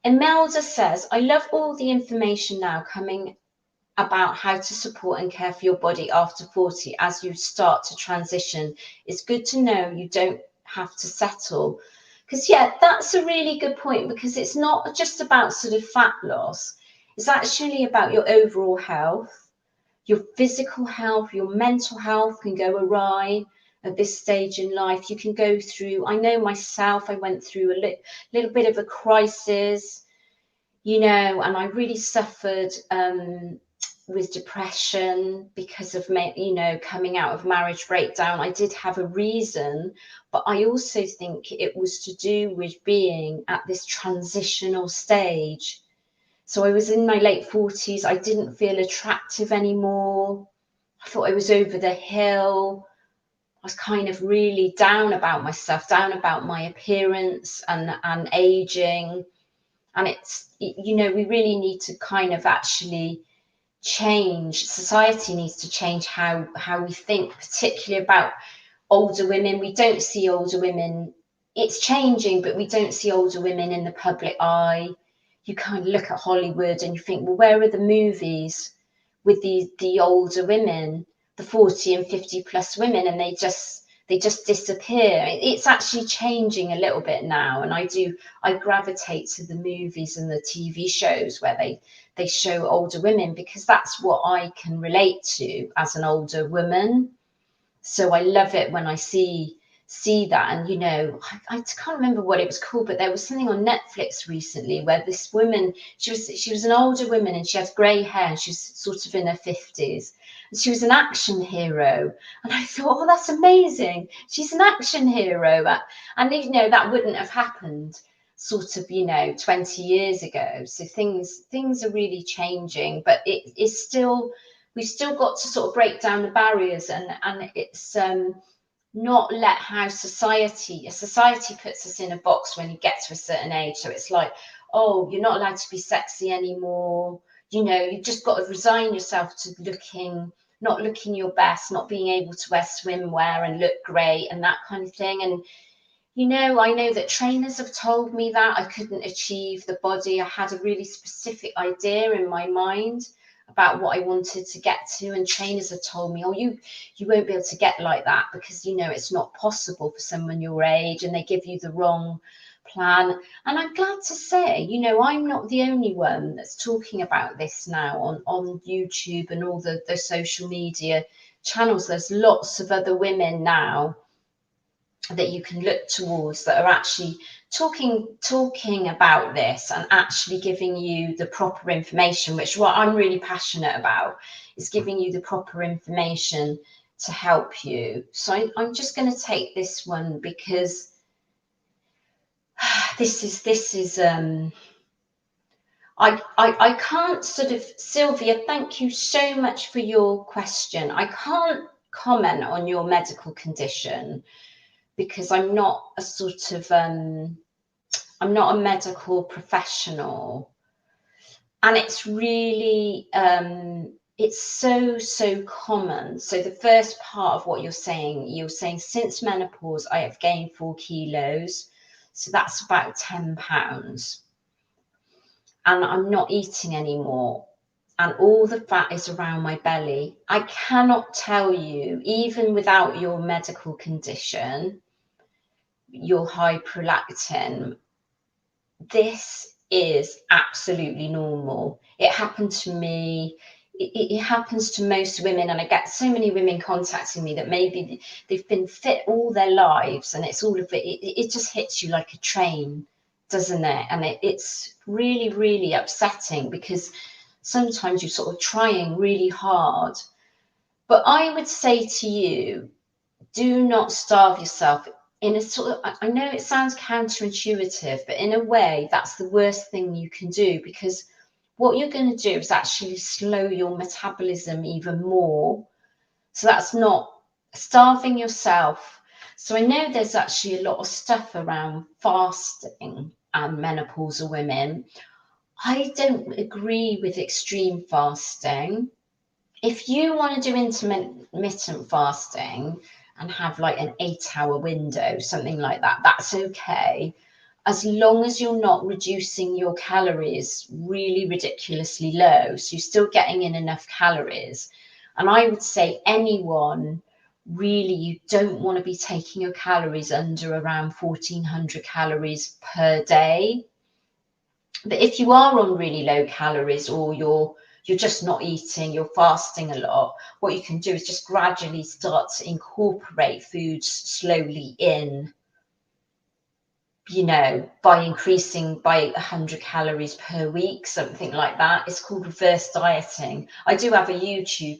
Imelda says, I love all the information now coming about how to support and care for your body after 40 as you start to transition. It's good to know you don't have to settle. Because, yeah, that's a really good point, because it's not just about sort of fat loss. It's actually about your overall health, your physical health, your mental health can go awry at this stage in life. You can go through, I know myself, I went through a little bit of a crisis, you know, and I really suffered with depression because of, you know, coming out of marriage breakdown. I did have a reason, but I also think it was to do with being at this transitional stage. So I was in my late 40s. I didn't feel attractive anymore. I thought I was over the hill. I was kind of really down about myself, down about my appearance and aging. And it's, you know, we really need to kind of actually change. Society needs to change how we think, particularly about older women. We don't see older women. It's changing, but we don't see older women in the public eye. You kind of look at Hollywood and you think, well, where are the movies with the older women, the 40 and 50 plus women, and they just disappear. It's actually changing a little bit now, and I gravitate to the movies and the TV shows where they show older women, because that's what I can relate to as an older woman. So I love it when I see that. And, you know, I can't remember what it was called, but there was something on Netflix recently where this woman, she was an older woman, and she had grey hair, and she was sort of in her 50s, and she was an action hero. And I thought, oh, that's amazing, she's an action hero. And, you know, that wouldn't have happened sort of, you know, 20 years ago. So things are really changing, but it is still, we've still got to sort of break down the barriers, and it's not let how society puts us in a box when you get to a certain age. So it's like, oh, you're not allowed to be sexy anymore. You know, you've just got to resign yourself to not looking your best, not being able to wear swimwear and look great and that kind of thing. And, you know, I know that trainers have told me that I couldn't achieve the body. I had a really specific idea in my mind about what I wanted to get to, and trainers have told me, oh, you won't be able to get like that, because, you know, it's not possible for someone your age, and they give you the wrong plan. And I'm glad to say, you know, I'm not the only one that's talking about this now on YouTube and all the social media channels. There's lots of other women now that you can look towards that are actually talking about this and actually giving you the proper information, which what I'm really passionate about, is giving you the proper information to help you. So I'm just going to take this one, because this is I can't sort of, Sylvia, thank you so much for your question. I can't comment on your medical condition, because I'm not a sort of, I'm not a medical professional. And it's really, it's so common. So the first part of what you're saying since menopause, I have gained 4 kilos. So that's about 10 pounds. And I'm not eating anymore. And all the fat is around my belly. I cannot tell you, even without your medical condition, your high prolactin, this is absolutely normal. It happened to me. It happens to most women, and I get so many women contacting me that maybe they've been fit all their lives, and it's all of it. It just hits you like a train, doesn't it? And it's really, really upsetting, because sometimes you're sort of trying really hard. But I would say to you, do not starve yourself. In a sort of, I know it sounds counterintuitive, but in a way, that's the worst thing you can do, because what you're going to do is actually slow your metabolism even more. So that's not starving yourself. So I know there's actually a lot of stuff around fasting and menopausal women. I don't agree with extreme fasting. If you want to do intermittent fasting and have like an 8-hour window, something like that, that's okay. as long as you're not reducing your calories really ridiculously low, so you're still getting in enough calories. And I would say anyone, really, you don't want to be taking your calories under around 1400 calories per day. But if you are on really low calories, or you're just not eating, you're fasting a lot, what you can do is just gradually start to incorporate foods slowly in, you know, by increasing by 100 calories per week, something like that. It's called reverse dieting. I do have a YouTube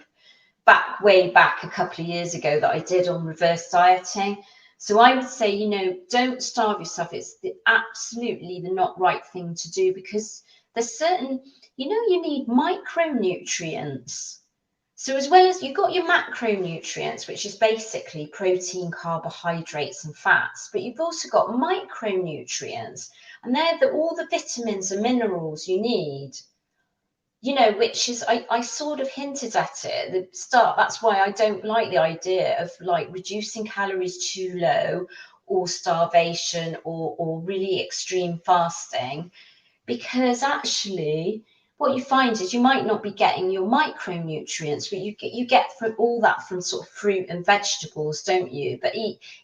way back a couple of years ago that I did on reverse dieting. So I would say, you know, don't starve yourself. It's absolutely the not right thing to do, because there's certain, you know, you need micronutrients. So as well as you've got your macronutrients, which is basically protein, carbohydrates and fats, but you've also got micronutrients, and they're all the vitamins and minerals you need, you know, which is, I sort of hinted at it at the start. That's why I don't like the idea of like reducing calories too low, or starvation, or really extreme fasting, because actually what you find is you might not be getting your micronutrients, but you get from all that from sort of fruit and vegetables, don't you? But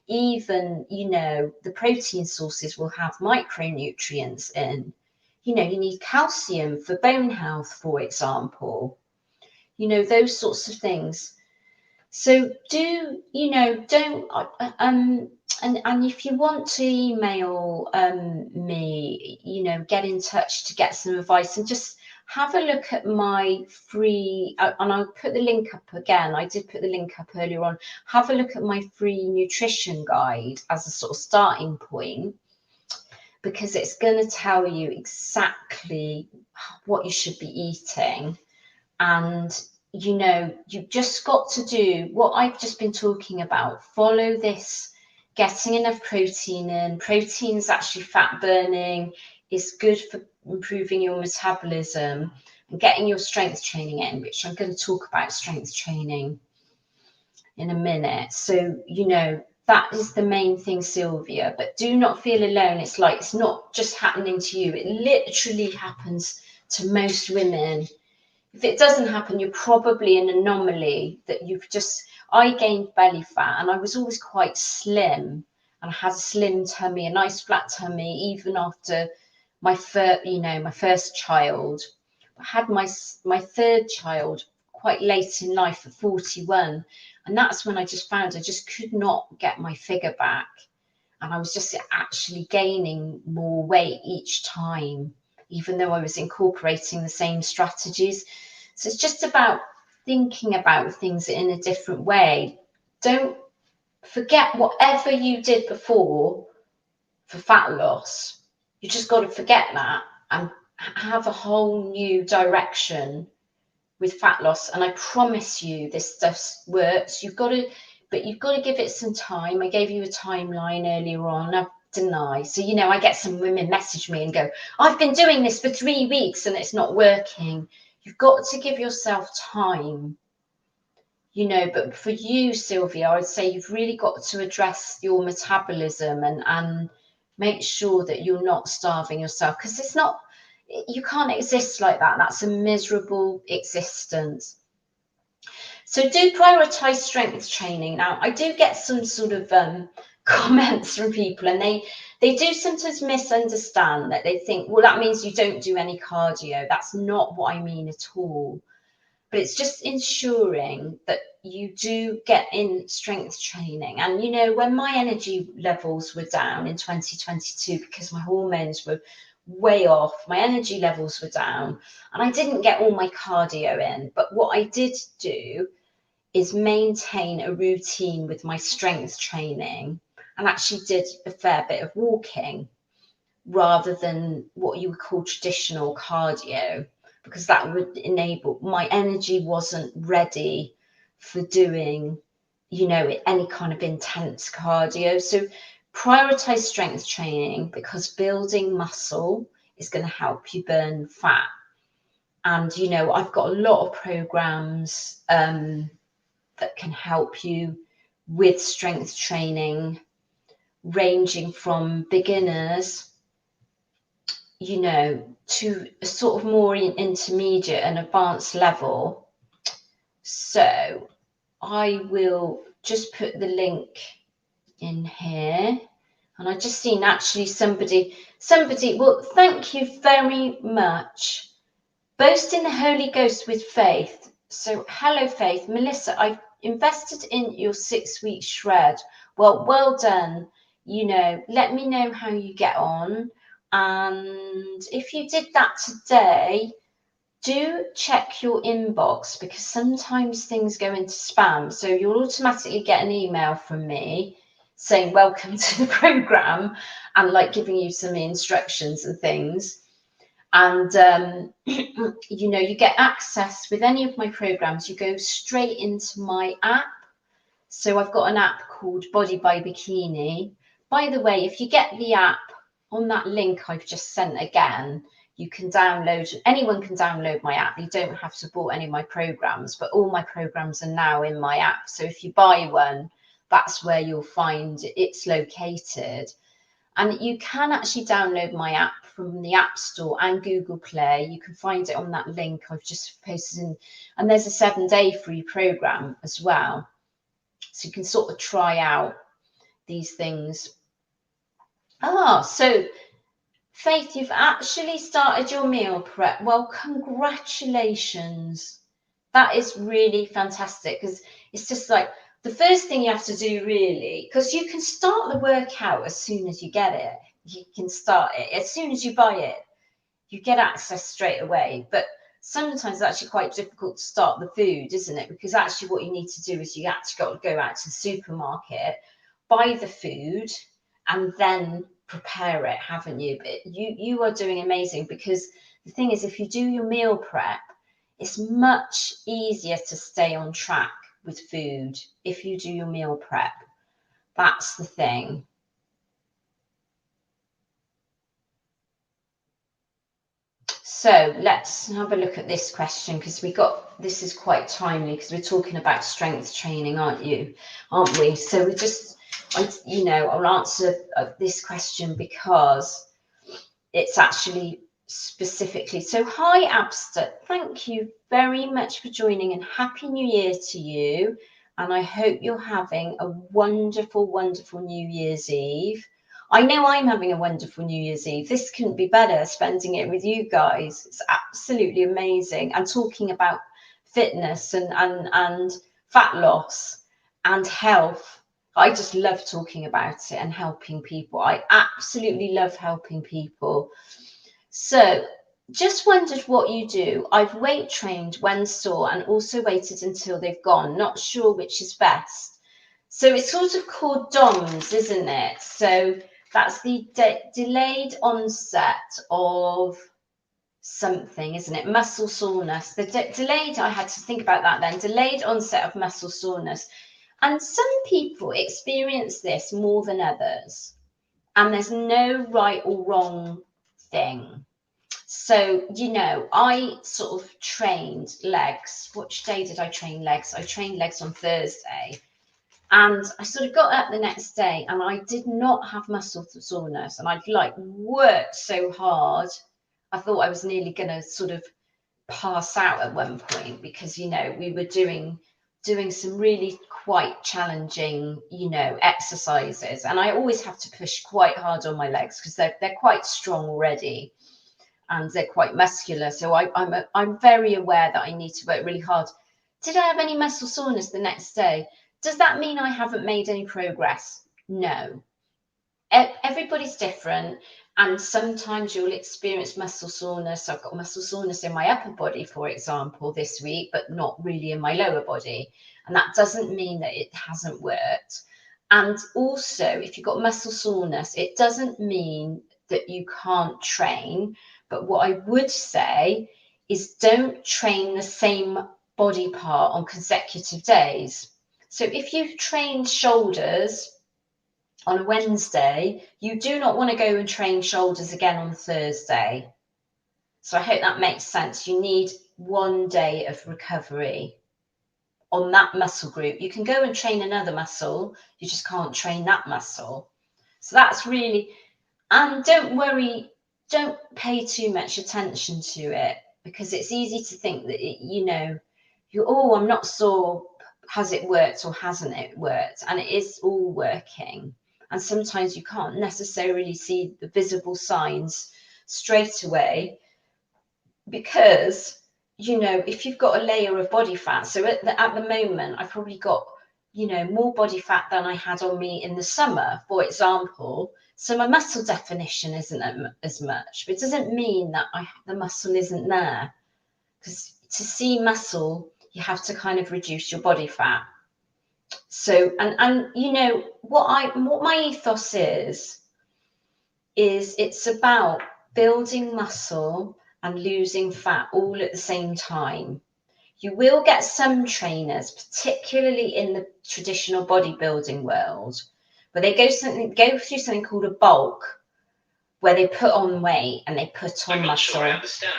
even, you know, the protein sources will have micronutrients in. You know, you need calcium for bone health, for example, you know, those sorts of things. So do, you know, don't, and if you want to email me, you know, get in touch to get some advice, and just have a look at my free, and I'll put the link up again. I did put the link up earlier on. Have a look at my free nutrition guide as a sort of starting point, because it's going to tell you exactly what you should be eating. And you know, you've just got to do what I've just been talking about. Follow this, getting enough protein in. Protein is actually fat burning, is good for improving your metabolism, and getting your strength training in, which I'm going to talk about strength training in a minute. So, you know, that is the main thing, Sylvia. But do not feel alone. It's like, it's not just happening to you. It literally happens to most women. If it doesn't happen, you're probably an anomaly, that you've just, I gained belly fat, and I was always quite slim, and I had a slim tummy, a nice flat tummy, even after my first child. I had my third child quite late in life at 41. And that's when I just found I just could not get my figure back. And I was just actually gaining more weight each time, even though I was incorporating the same strategies. So it's just about thinking about things in a different way. Don't forget whatever you did before for fat loss. You just got to forget that and have a whole new direction with fat loss. And I promise you, this stuff works. But you've got to give it some time. I gave you a timeline earlier on, didn't I? So, you know, I get some women message me and go, I've been doing this for 3 weeks and it's not working. You've got to give yourself time, you know. But for you, Sylvia, I'd say you've really got to address your metabolism and make sure that you're not starving yourself, because it's not, you can't exist like that. That's a miserable existence. So do prioritize strength training. Now, I do get some sort of comments from people, and they do sometimes misunderstand that. They think, well, that means you don't do any cardio. That's not what I mean at all. But it's just ensuring that you do get in strength training. And, you know, when my energy levels were down in 2022, because my hormones were way off, my energy levels were down, and I didn't get all my cardio in. But what I did do is maintain a routine with my strength training, and actually did a fair bit of walking rather than what you would call traditional cardio, because that would enable, my energy wasn't ready for doing, you know, any kind of intense cardio. So prioritize strength training, because building muscle is going to help you burn fat. And, you know, I've got a lot of programs that can help you with strength training, ranging from beginners you know, to a sort of more intermediate and advanced level. So I will just put the link in here. And I just seen actually somebody, well, thank you very much. Boasting the Holy Ghost with faith. So hello, Faith. Melissa, I've invested in your 6-week shred. Well done. You know, let me know how you get on. And if you did that today, do check your inbox, because sometimes things go into spam. So you'll automatically get an email from me saying welcome to the program, and like giving you some instructions and things. And you know, you get access with any of my programs. You go straight into my app. So I've got an app called Body by Bikini. By the way, if you get the app on that link I've just sent again, you can download, anyone can download my app. You don't have to bought any of my programs, but all my programs are now in my app. So if you buy one, that's where you'll find it's located. And you can actually download my app from the App Store and Google Play. You can find it on that link I've just posted in. And there's a 7-day free program as well. So you can sort of try out these things. So Faith, you've actually started your meal prep. Well, congratulations. That is really fantastic, because it's just like the first thing you have to do, really, because you can start the workout as soon as you get it. You can start it as soon as you buy it. You get access straight away. But sometimes it's actually quite difficult to start the food, isn't it? Because actually what you need to do is you actually got to go out to the supermarket, buy the food, and then prepare it, haven't you? But you are doing amazing, because the thing is, if you do your meal prep, it's much easier to stay on track with food if you do your meal prep. That's the thing. So let's have a look at this question, because this is quite timely, because we're talking about strength training, aren't we? So we just, I'll answer this question because it's actually specifically. So hi Abster, thank you very much for joining, and Happy New Year to you. And I hope you're having a wonderful, wonderful New Year's Eve. I know I'm having a wonderful New Year's Eve. This couldn't be better, spending it with you guys. It's absolutely amazing. And talking about fitness and fat loss and health. I just love talking about it and helping people. I absolutely love helping people. So just wondered what you do. I've weight trained when sore and also waited until they've gone. Not sure which is best. So it's sort of called DOMS, isn't it? So that's the delayed onset of something, isn't it? Muscle soreness. The delayed, I had to think about that then. Delayed onset of muscle soreness. And some people experience this more than others. And there's no right or wrong thing. So, I sort of trained legs. Which day did I train legs? I trained legs on Thursday. And I sort of got up the next day and I did not have muscle soreness. And I'd worked so hard. I thought I was nearly going to sort of pass out at one point, because, we were doing some really quite challenging, exercises. And I always have to push quite hard on my legs, because they're quite strong already and they're quite muscular. So I'm very aware that I need to work really hard. Did I have any muscle soreness the next day? Does that mean I haven't made any progress? No. Everybody's different, and sometimes you'll experience muscle soreness. I've got muscle soreness in my upper body, for example, this week, but not really in my lower body. And that doesn't mean that it hasn't worked. And also, if you've got muscle soreness, it doesn't mean that you can't train. But what I would say is don't train the same body part on consecutive days. So if you've trained shoulders on a Wednesday, you do not want to go and train shoulders again on Thursday. So I hope that makes sense. You need 1 day of recovery on that muscle group. You can go and train another muscle, you just can't train that muscle. So that's really, and don't worry don't pay too much attention to it, because it's easy to think that I'm not sure, has it worked or hasn't it worked? And it is all working. And sometimes you can't necessarily see the visible signs straight away, because if you've got a layer of body fat, so at the moment I've probably got more body fat than I had on me in the summer, for example. So my muscle definition isn't as much, but it doesn't mean that the muscle isn't there, because to see muscle you have to kind of reduce your body fat. So and what my ethos is it's about building muscle and losing fat all at the same time. You will get some trainers, particularly in the traditional bodybuilding world, where they go through something called a bulk, where they put on weight and they put on muscle. Sure I understand.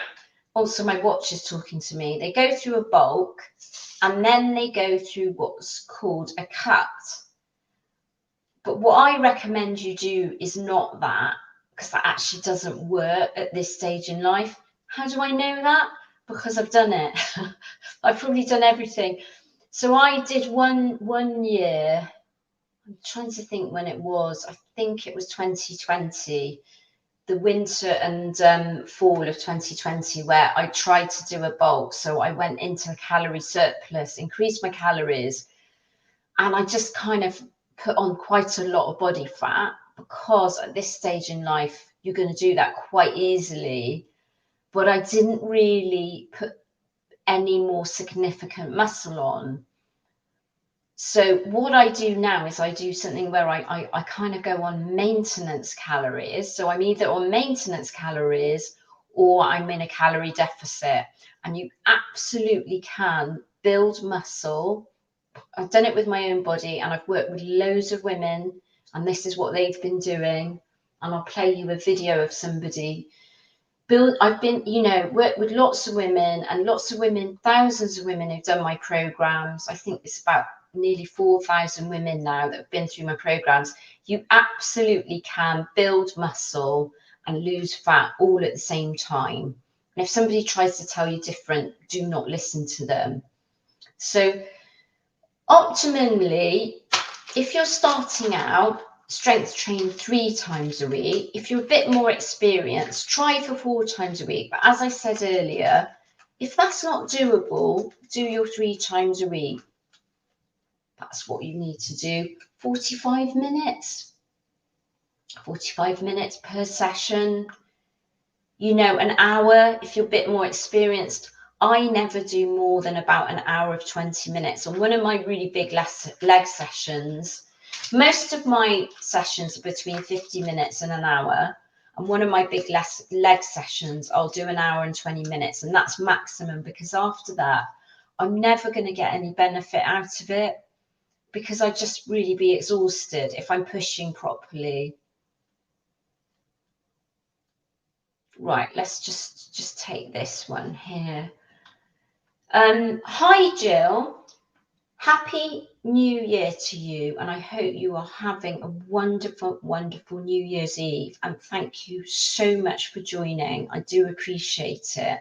Also, my watch is talking to me. They go through a bulk and then they go through what's called a cut. But what I recommend you do is not that, because that actually doesn't work at this stage in life. How do I know that? Because I've done it. I've probably done everything. So I did one year. I'm trying to think when it was. I think it was 2020, the winter and fall of 2020, where I tried to do a bulk. So I went into a calorie surplus, increased my calories, and I just kind of put on quite a lot of body fat, because at this stage in life you're going to do that quite easily. But I didn't really put any more significant muscle on. So what I do now is I do something where I kind of go on maintenance calories. So I'm either on maintenance calories or I'm in a calorie deficit. And you absolutely can build muscle. I've done it with my own body, and I've worked with loads of women, and this is what they've been doing. And I'll play you a video of somebody. I've been, worked with lots of women, thousands of women who've done my programs. I think it's about nearly 4,000 women now that have been through my programs. You absolutely can build muscle and lose fat all at the same time. And if somebody tries to tell you different, do not listen to them. So optimally, if you're starting out, strength train 3 times a week. If you're a bit more experienced, try for 4 times a week. But as I said earlier, if that's not doable, do your 3 times a week. That's what you need to do. 45 minutes. 45 minutes per session. An hour if you're a bit more experienced. I never do more than about an hour of 20 minutes. On one of my really big leg sessions, most of my sessions are between 50 minutes and an hour. And one of my big leg sessions, I'll do an hour and 20 minutes. And that's maximum, because after that, I'm never going to get any benefit out of it, because I'd just really be exhausted if I'm pushing properly. Right, let's just take this one here. Hi, Jill. Happy New Year to you, and I hope you are having a wonderful, wonderful New Year's Eve. And thank you so much for joining. I do appreciate it.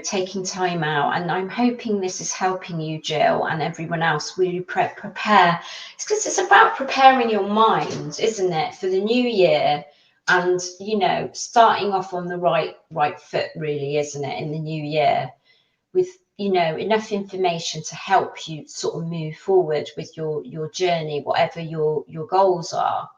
Taking time out, and I'm hoping this is helping you, Jill, and everyone else really prepare. It's because it's about preparing your mind, isn't it, for the new year, and starting off on the right foot, really, isn't it, in the new year, with enough information to help you sort of move forward with your journey, whatever your goals are.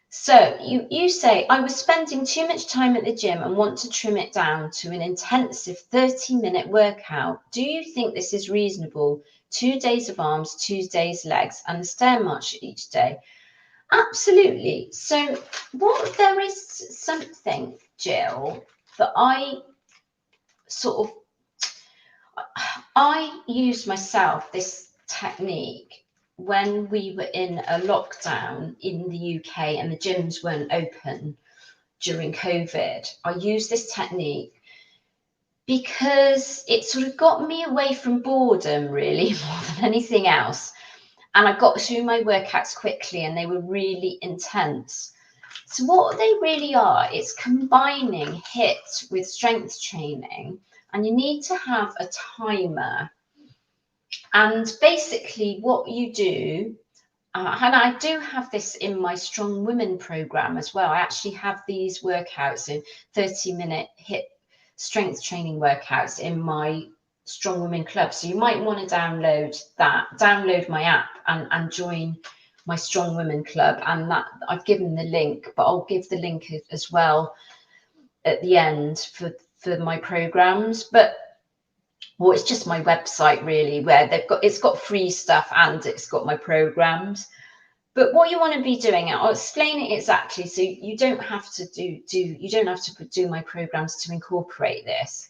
So you say, I was spending too much time at the gym and want to trim it down to an intensive 30-minute workout. Do you think this is reasonable? 2 days of arms, 2 days legs, and the stair march each day? Absolutely. So there is something, Jill, that I used myself, this technique, when we were in a lockdown in the UK and the gyms weren't open during COVID. I used this technique because it sort of got me away from boredom, really, more than anything else. And I got through my workouts quickly, and they were really intense. So what they really are, it's combining HIIT with strength training, and you need to have a timer. And basically what you do, and I do have this in my Strong Women program as well. I actually have these workouts in 30-minute HIIT strength training workouts in my Strong Women club. So you might want to download my app and join my Strong Women club. And that I've given the link, but I'll give the link as well at the end for my programs. Well, it's just my website really, where it's got free stuff and it's got my programs. But what you want to be doing, I'll explain it exactly, so you don't have to do my programs to incorporate this.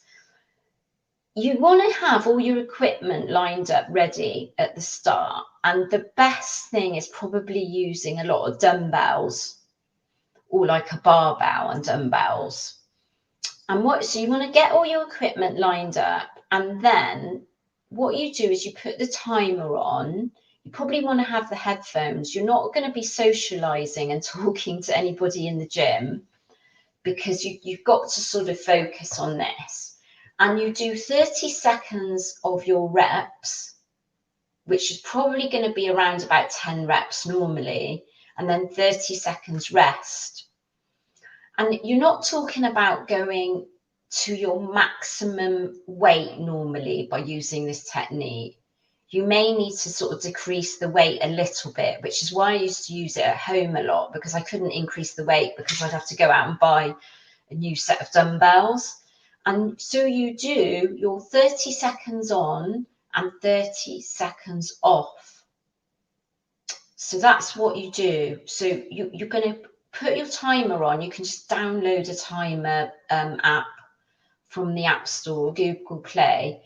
You want to have all your equipment lined up ready at the start, and the best thing is probably using a lot of dumbbells, or like a barbell and dumbbells. So you want to get all your equipment lined up, and then what you do is you put the timer on. You probably want to have the headphones. You're not going to be socializing and talking to anybody in the gym, because you've got to sort of focus on this. And you do 30 seconds of your reps, which is probably going to be around about 10 reps normally, and then 30 seconds rest. And you're not talking about going to your maximum weight normally by using this technique. You may need to sort of decrease the weight a little bit, which is why I used to use it at home a lot, because I couldn't increase the weight because I'd have to go out and buy a new set of dumbbells. And so you do your 30 seconds on and 30 seconds off. So that's what you do. So you're going to put your timer on. You can just download a timer app from the App Store, Google Play.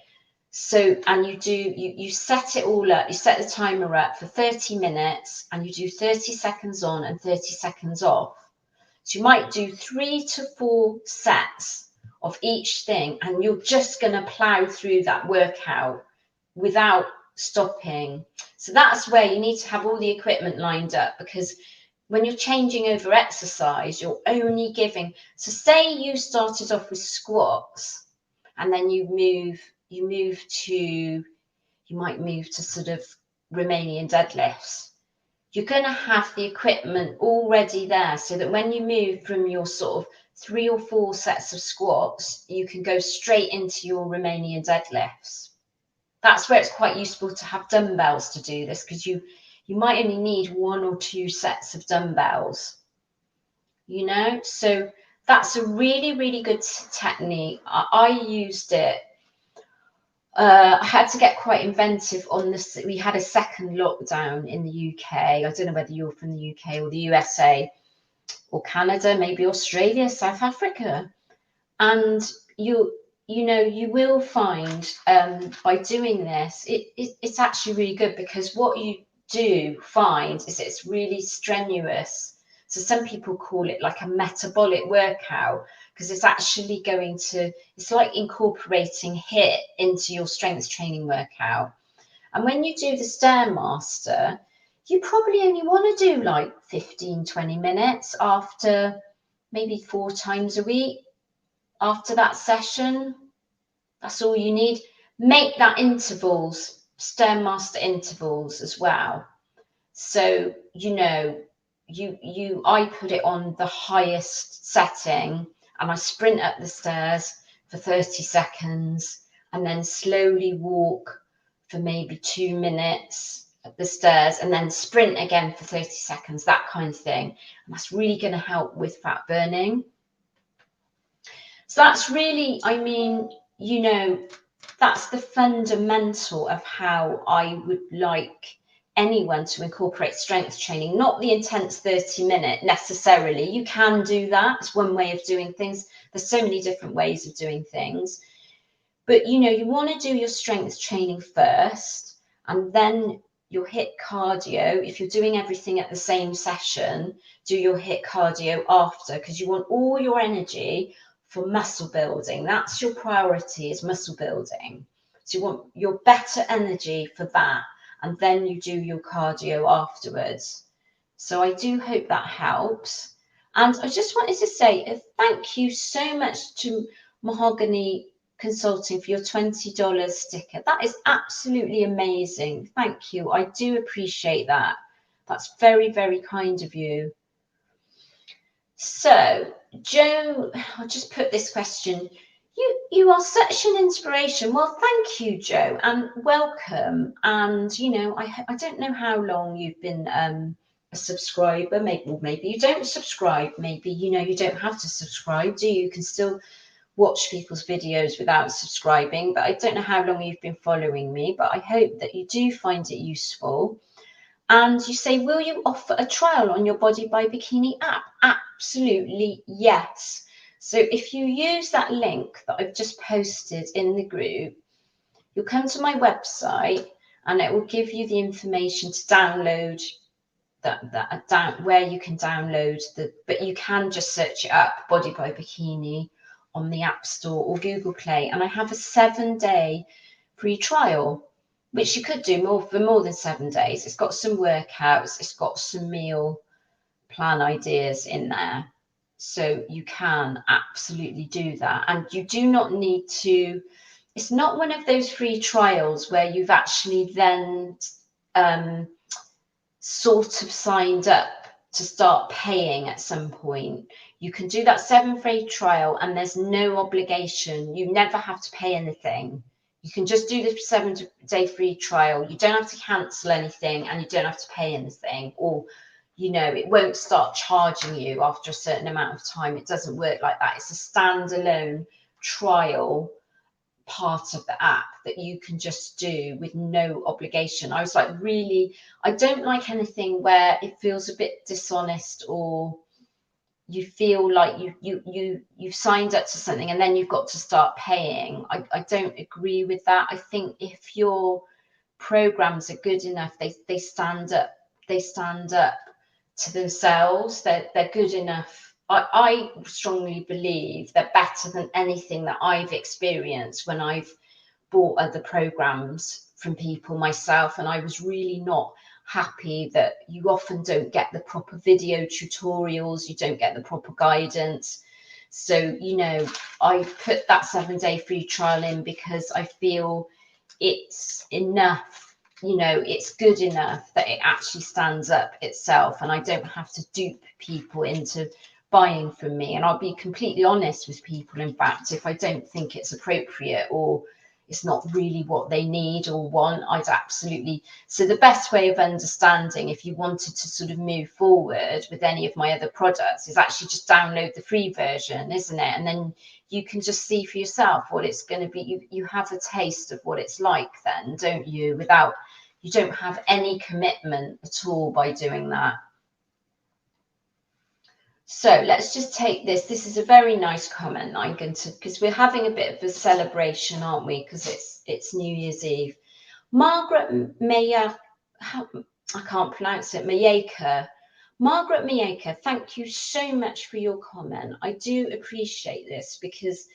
So, and you set it all up. You set the timer up for 30 minutes, and you do 30 seconds on and 30 seconds off. So you might do 3 to 4 sets of each thing, and you're just going to plow through that workout without stopping. So that's where you need to have all the equipment lined up, because when you're changing over exercise, you're only giving. So say you started off with squats, and then you might move to sort of Romanian deadlifts. You're going to have the equipment already there, so that when you move from your sort of 3 or 4 sets of squats, you can go straight into your Romanian deadlifts. That's where it's quite useful to have dumbbells to do this, because you might only need 1 or 2 sets of dumbbells, so that's a really, really good technique. I used it. I had to get quite inventive on this. We had a second lockdown in the UK. I don't know whether you're from the UK or the USA or Canada, maybe Australia, South Africa. And you will find by doing this, it's actually really good, because what you do find is it's really strenuous. So some people call it like a metabolic workout, because it's actually it's like incorporating HIIT into your strength training workout. And when you do the Stairmaster, you probably only want to do like 15-20 minutes after, maybe 4 times a week after that session. That's all you need. Make that intervals, Stairmaster intervals as well. So, I put it on the highest setting, and I sprint up the stairs for 30 seconds, and then slowly walk for maybe 2 minutes up the stairs, and then sprint again for 30 seconds, that kind of thing. And that's really going to help with fat burning. So that's really, that's the fundamental of how I would like anyone to incorporate strength training, not the intense 30-minute necessarily. You can do that. It's one way of doing things. There's so many different ways of doing things. But, you want to do your strength training first, and then your HIIT cardio. If you're doing everything at the same session, do your HIIT cardio after, because you want all your energy for muscle building. That's your priority, is muscle building. So you want your better energy for that, and then you do your cardio afterwards. So I do hope that helps. And I just wanted to say a thank you so much to Mahogany Consulting for your $20 sticker. That is absolutely amazing. Thank you. I do appreciate that. That's very, very kind of you. So, Joe, I'll just put this question. You are such an inspiration. Well, thank you, Joe, and welcome. And I don't know how long you've been a subscriber. Maybe you don't subscribe. Maybe you don't have to subscribe, do you? You can still watch people's videos without subscribing. But I don't know how long you've been following me. But I hope that you do find it useful. And you say, will you offer a trial on your Body by Bikini app? Absolutely, yes. So if you use that link that I've just posted in the group, you'll come to my website and it will give you the information to download where you can download but you can just search it up, Body by Bikini, on the App Store or Google Play. And I have a 7-day free trial, which you could do for more than 7 days. It's got some workouts, it's got some meal plan ideas in there. So you can absolutely do that. And you do not need to, it's not one of those free trials where you've actually then sort of signed up to start paying at some point. You can do that 7-day trial and there's no obligation. You never have to pay anything. You can just do the 7-day free trial. You don't have to cancel anything and you don't have to pay anything, or it won't start charging you after a certain amount of time. It doesn't work like that. It's a standalone trial part of the app that you can just do with no obligation. I was like, really, I don't like anything where it feels a bit dishonest, or you feel like you've signed up to something and then you've got to start paying. I don't agree with that. I think if your programs are good enough, they stand up to themselves. They're good enough. I strongly believe they're better than anything that I've experienced when I've bought other programs from people myself, and I was really not happy that you often don't get the proper video tutorials, you don't get the proper guidance. So I put that 7-day free trial in because I feel it's enough. It's good enough that it actually stands up itself, and I don't have to dupe people into buying from me. And I'll be completely honest with people, in fact, if I don't think it's appropriate or it's not really what they need or want, I'd absolutely. So the best way of understanding if you wanted to sort of move forward with any of my other products is actually just download the free version, isn't it? And then you can just see for yourself what it's going to be. You have a taste of what it's like then, don't you? You don't have any commitment at all by doing that. So let's just take this. This is a very nice comment. I'm going to, because we're having a bit of a celebration, aren't we? Because it's New Year's Eve. Margaret Maya, I can't pronounce it, Mayeka. Margaret Mayeka, thank you so much for your comment. I do appreciate this, because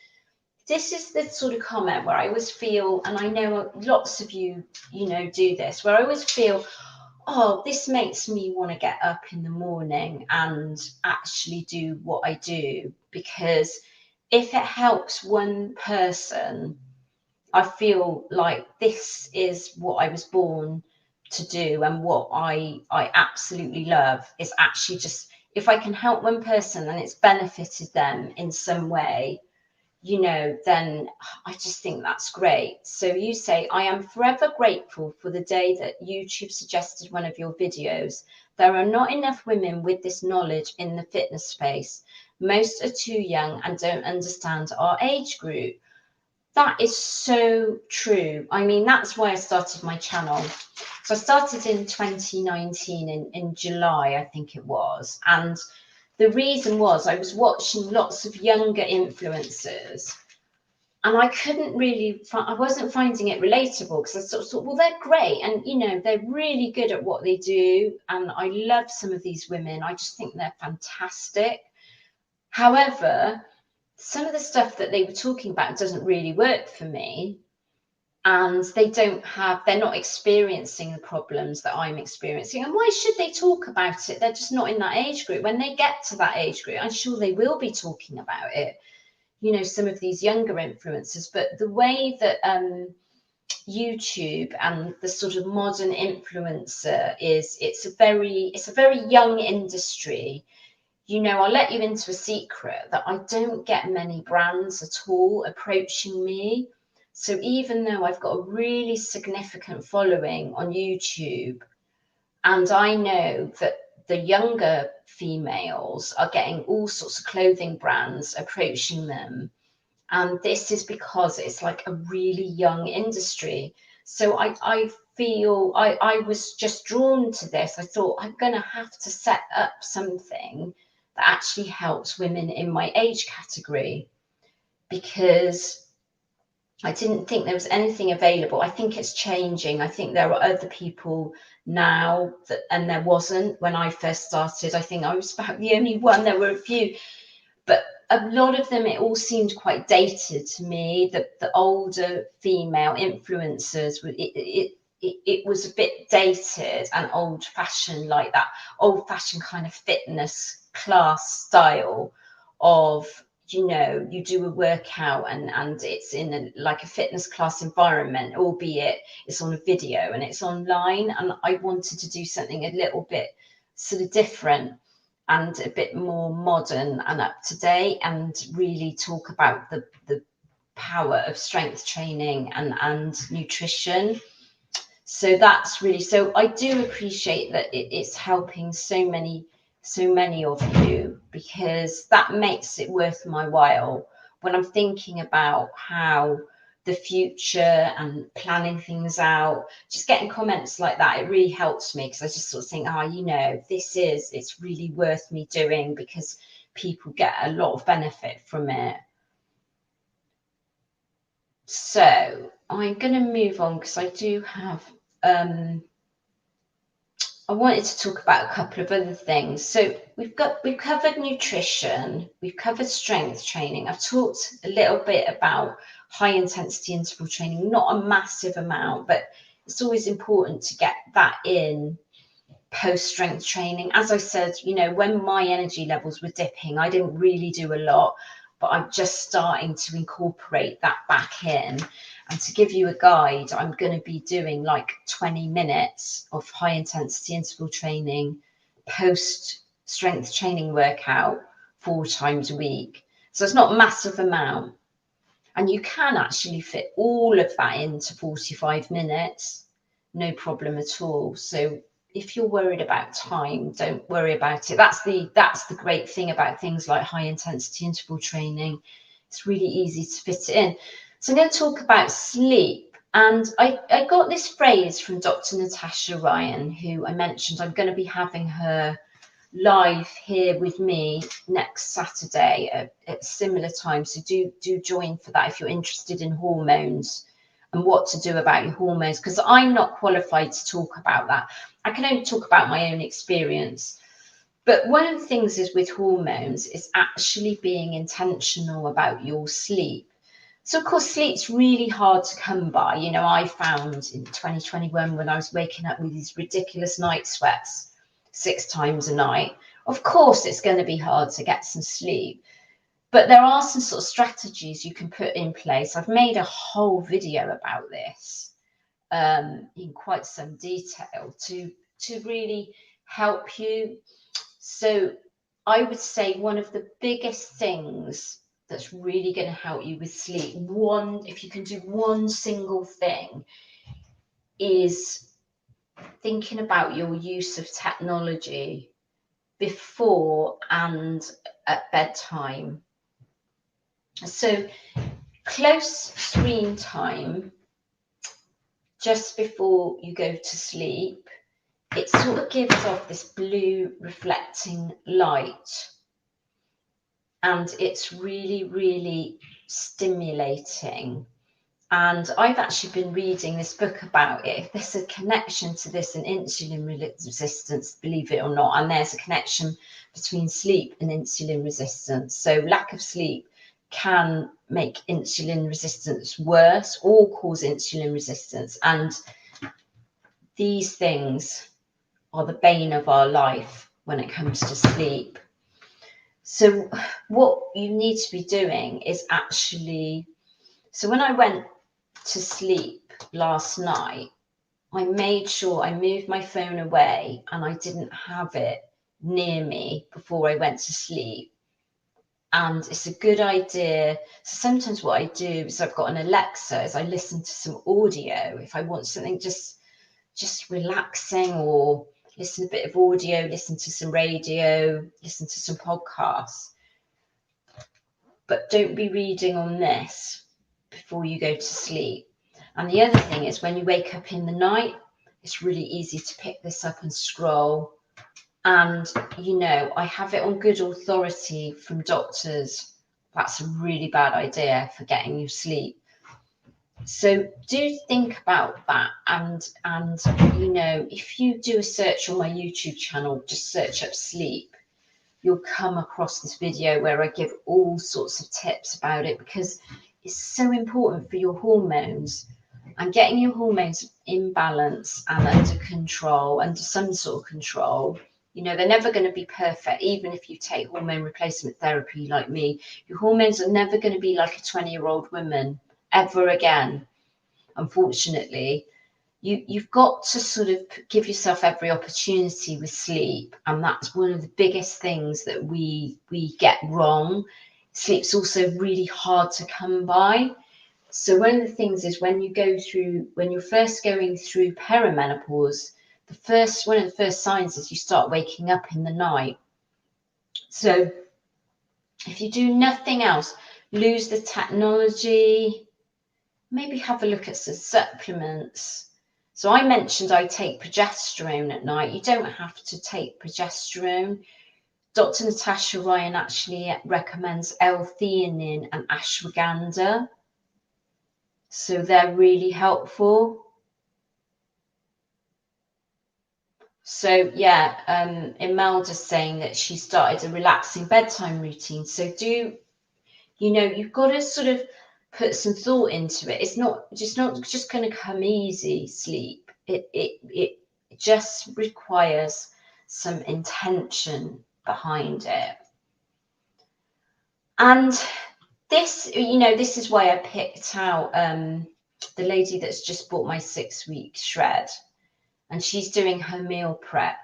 this is the sort of comment where I always feel, and I know lots of you, do this, where I always feel, oh, this makes me want to get up in the morning and actually do what I do, because if it helps one person, I feel like this is what I was born to do, and what I absolutely love is actually just, if I can help one person and it's benefited them in some way, then I just think that's great. So you say, I am forever grateful for the day that YouTube suggested one of your videos. There are not enough women with this knowledge in the fitness space. Most are too young and don't understand our age group. That is so true. I mean, that's why I started my channel. So I started in 2019 in July, I think it was. And the reason was I was watching lots of younger influencers, and I couldn't really, I wasn't finding it relatable, because I sort of thought, well, they're great, and they're really good at what they do, and I love some of these women. I just think they're fantastic. However, some of the stuff that they were talking about doesn't really work for me. and they're not experiencing the problems that I'm experiencing. And why should they talk about it? They're just not in that age group. When they get to that age group, I'm sure they will be talking about it, you know, some of these younger influencers. But the way that YouTube and the sort of modern influencer is, it's a very young industry. You know, I'll let you into a secret that I don't get many brands at all approaching me. So even though I've got a really significant following on YouTube, and I know that the younger females are getting all sorts of clothing brands approaching them, and this is because it's like a really young industry. So I feel I was just drawn to this. I thought, I'm going to have to set up something that actually helps women in my age category, because I didn't think there was anything available. I think it's changing. I think there are other people now that, and there wasn't when I first started. I think I was about the only one. There were a few, but a lot of them, it all seemed quite dated to me. The older female influencers, it was a bit dated and old fashioned, like that old fashioned kind of fitness class style of, you know, you do a workout and it's in like a fitness class environment, albeit it's on a video and it's online. And I wanted to do something a little bit sort of different and a bit more modern and up to date, and really talk about the power of strength training and nutrition. So that's really, so I do appreciate that it's helping so many of you, because that makes it worth my while when I'm thinking about how the future and planning things out. Just getting comments like that, it really helps me, because I just sort of think, you know, it's really worth me doing, because people get a lot of benefit from it. So I'm going to move on, because I do have I wanted to talk about a couple of other things. So we've covered nutrition, we've covered strength training. I've talked a little bit about high intensity interval training, not a massive amount, but it's always important to get that in post strength training. As I said, you know, when my energy levels were dipping, I didn't really do a lot, but I'm just starting to incorporate that back in. And to give you a guide, I'm going to be doing like 20 minutes of high intensity interval training post strength training workout 4 times a week. So it's not a massive amount. And you can actually fit all of that into 45 minutes, no problem at all. So if you're worried about time, don't worry about it. That's the great thing about things like high intensity interval training. It's really easy to fit it in. So I'm going to talk about sleep. And I got this phrase from Dr. Natasha Ryan, who I mentioned. I'm going to be having her live here with me next Saturday at similar time. So do join for that if you're interested in hormones and what to do about your hormones, because I'm not qualified to talk about that. I can only talk about my own experience. But one of the things is with hormones is actually being intentional about your sleep. So, of course, sleep's really hard to come by. You know, I found in 2021, when I was waking up with these ridiculous night sweats 6 times a night, of course, it's going to be hard to get some sleep. But there are some sort of strategies you can put in place. I've made a whole video about this in quite some detail to really help you. So I would say one of the biggest things that's really going to help you with sleep, if you can do one single thing, is thinking about your use of technology before and at bedtime. So close screen time just before you go to sleep, it sort of gives off this blue reflecting light, and it's really, really stimulating. And I've actually been reading this book about it. There's a connection to this and insulin resistance, believe it or not. And there's a connection between sleep and insulin resistance. So lack of sleep can make insulin resistance worse or cause insulin resistance. And these things are the bane of our life when it comes to sleep. So what you need to be doing is actually, so when I went to sleep last night, I made sure I moved my phone away and I didn't have it near me before I went to sleep. And it's a good idea. So sometimes what I do is I've got an Alexa, is I listen to some audio if I want something just relaxing, or listen to a bit of audio, listen to some radio, listen to some podcasts. But don't be reading on this before you go to sleep. And the other thing is, when you wake up in the night, it's really easy to pick this up and scroll. And, you know, I have it on good authority from doctors. That's a really bad idea for getting you sleep. So do think about that. And you know, if you do a search on my YouTube channel, just search up sleep, you'll come across this video where I give all sorts of tips about it, because it's so important for your hormones, and getting your hormones in balance and under control, under some sort of control. You know, they're never going to be perfect. Even if you take hormone replacement therapy like me, your hormones are never going to be like a 20-year-old woman ever again. Unfortunately, you've got to sort of give yourself every opportunity with sleep, and that's one of the biggest things that we get wrong. Sleep's also really hard to come by. So one of the things is, when you're first going through perimenopause, one of the first signs is you start waking up in the night. So if you do nothing else, lose the technology, maybe have a look at some supplements. So I mentioned I take progesterone at night. You don't have to take progesterone. Dr. Natasha Ryan actually recommends L-theanine and ashwagandha. So they're really helpful. So yeah, Imelda's saying that she started a relaxing bedtime routine. So you know, you've got to sort of put some thought into it. It's not just going to come easy, sleep. It just requires some intention behind it. And this, you know, this is why I picked out the lady that's just bought my 6-week shred, and she's doing her meal prep.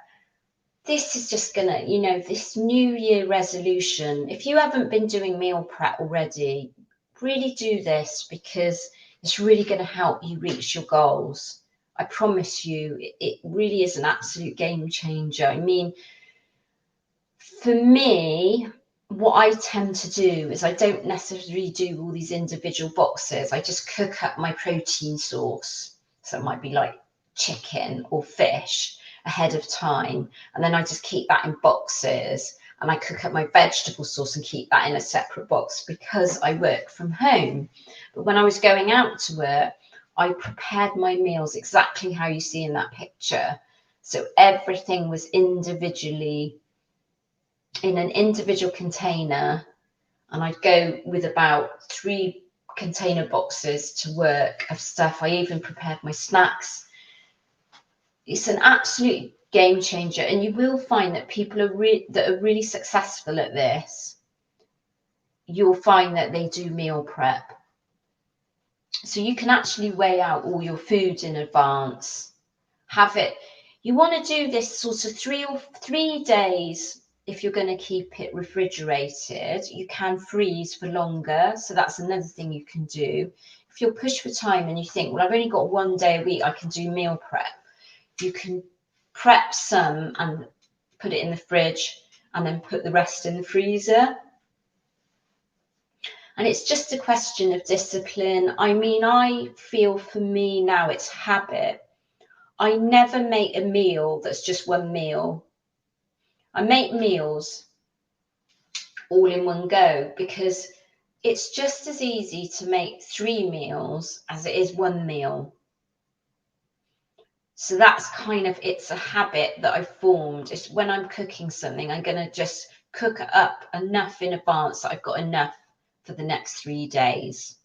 This is just gonna, you know, this New Year resolution, if you haven't been doing meal prep already, really do this, because it's really going to help you reach your goals. I promise you, it really is an absolute game changer. I mean, for me, what I tend to do is I don't necessarily do all these individual boxes. I just cook up my protein source. So it might be like chicken or fish ahead of time, and then I just keep that in boxes, and I cook up my vegetable sauce and keep that in a separate box, because I work from home. But when I was going out to work, I prepared my meals exactly how you see in that picture. So everything was individually in an individual container, and I'd go with about 3 container boxes to work of stuff. I even prepared my snacks. It's an absolute game changer, and you will find that people that are really successful at this, you'll find that they do meal prep. So you can actually weigh out all your food in advance. Have it. You want to do this sort of 3 days. If you're going to keep it refrigerated, you can freeze for longer. So that's another thing you can do. If you're pushed for time and you think, well, I've only got 1 day a week, I can do meal prep. You can prep some and put it in the fridge, and then put the rest in the freezer. And it's just a question of discipline. I mean, I feel for me now, it's habit. I never make a meal that's just one meal. I make meals all in one go, because it's just as easy to make 3 meals as it is 1 meal. So that's kind of, it's a habit that I've formed. It's when I'm cooking something, I'm going to just cook up enough in advance that I've got enough for the next 3 days.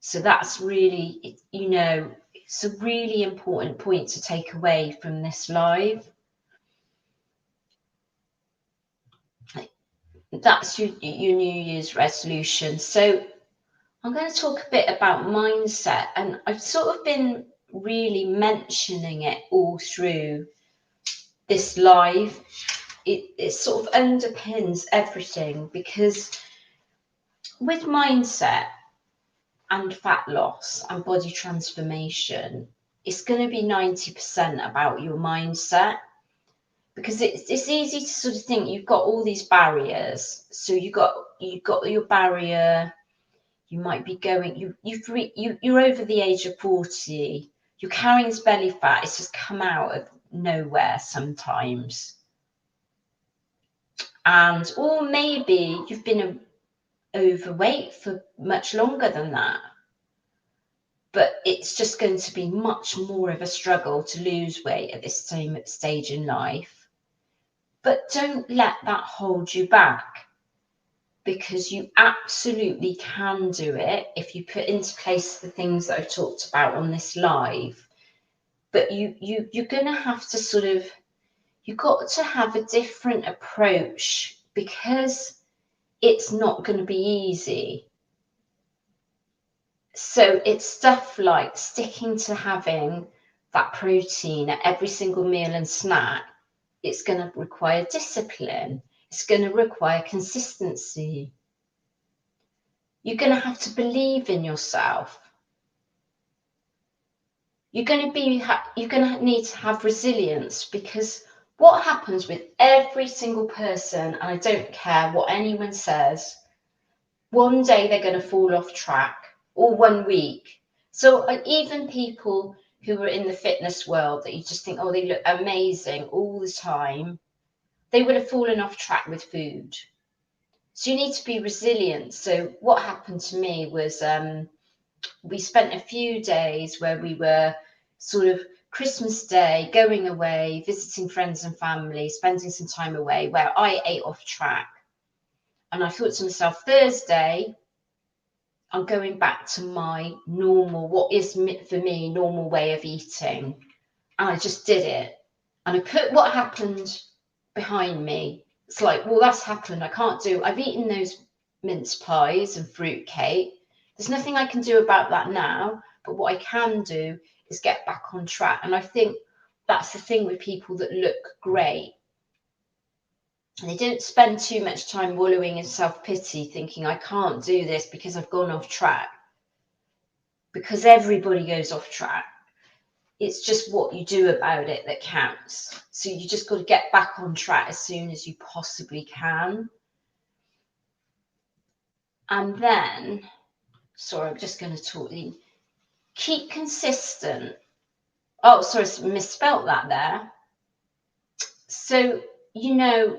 So that's really, you know, it's a really important point to take away from this live. That's your New Year's resolution. So I'm going to talk a bit about mindset, and I've sort of been really mentioning it all through this live. It sort of underpins everything, because with mindset and fat loss and body transformation, it's going to be 90% about your mindset, because it's easy to sort of think you've got all these barriers. So you've got your barrier. You might be going, you're over the age of 40. You're carrying this belly fat. It's just come out of nowhere sometimes. And, or maybe you've been overweight for much longer than that. But it's just going to be much more of a struggle to lose weight at this same stage in life. But don't let that hold you back, because you absolutely can do it if you put into place the things that I've talked about on this live. But you're going to have to sort of, you've got to have a different approach, because it's not going to be easy. So it's stuff like sticking to having that protein at every single meal and snack. It's going to require discipline. It's going to require consistency. You're going to have to believe in yourself. You're going to need to have resilience, because what happens with every single person, and I don't care what anyone says, one day they're going to fall off track, or 1 week. So even people who are in the fitness world that you just think, oh, they look amazing all the time, they would have fallen off track with food. So you need to be resilient. So what happened to me was we spent a few days where we were sort of Christmas Day, going away, visiting friends and family, spending some time away, where I ate off track. And I thought to myself, Thursday, I'm going back to my normal, what is for me, normal way of eating. And I just did it. And I put what happened behind me. It's like, well, that's happened. I can't do, I've eaten those mince pies and fruit cake. There's nothing I can do about that now. But what I can do is get back on track. And I think that's the thing with people that look great. They don't spend too much time wallowing in self-pity, thinking I can't do this because I've gone off track. Because everybody goes off track. It's just what you do about it that counts. So you just got to get back on track as soon as you possibly can. And then, sorry, I'm just going to talk. Keep consistent. Oh, sorry, misspelt that there. So, you know,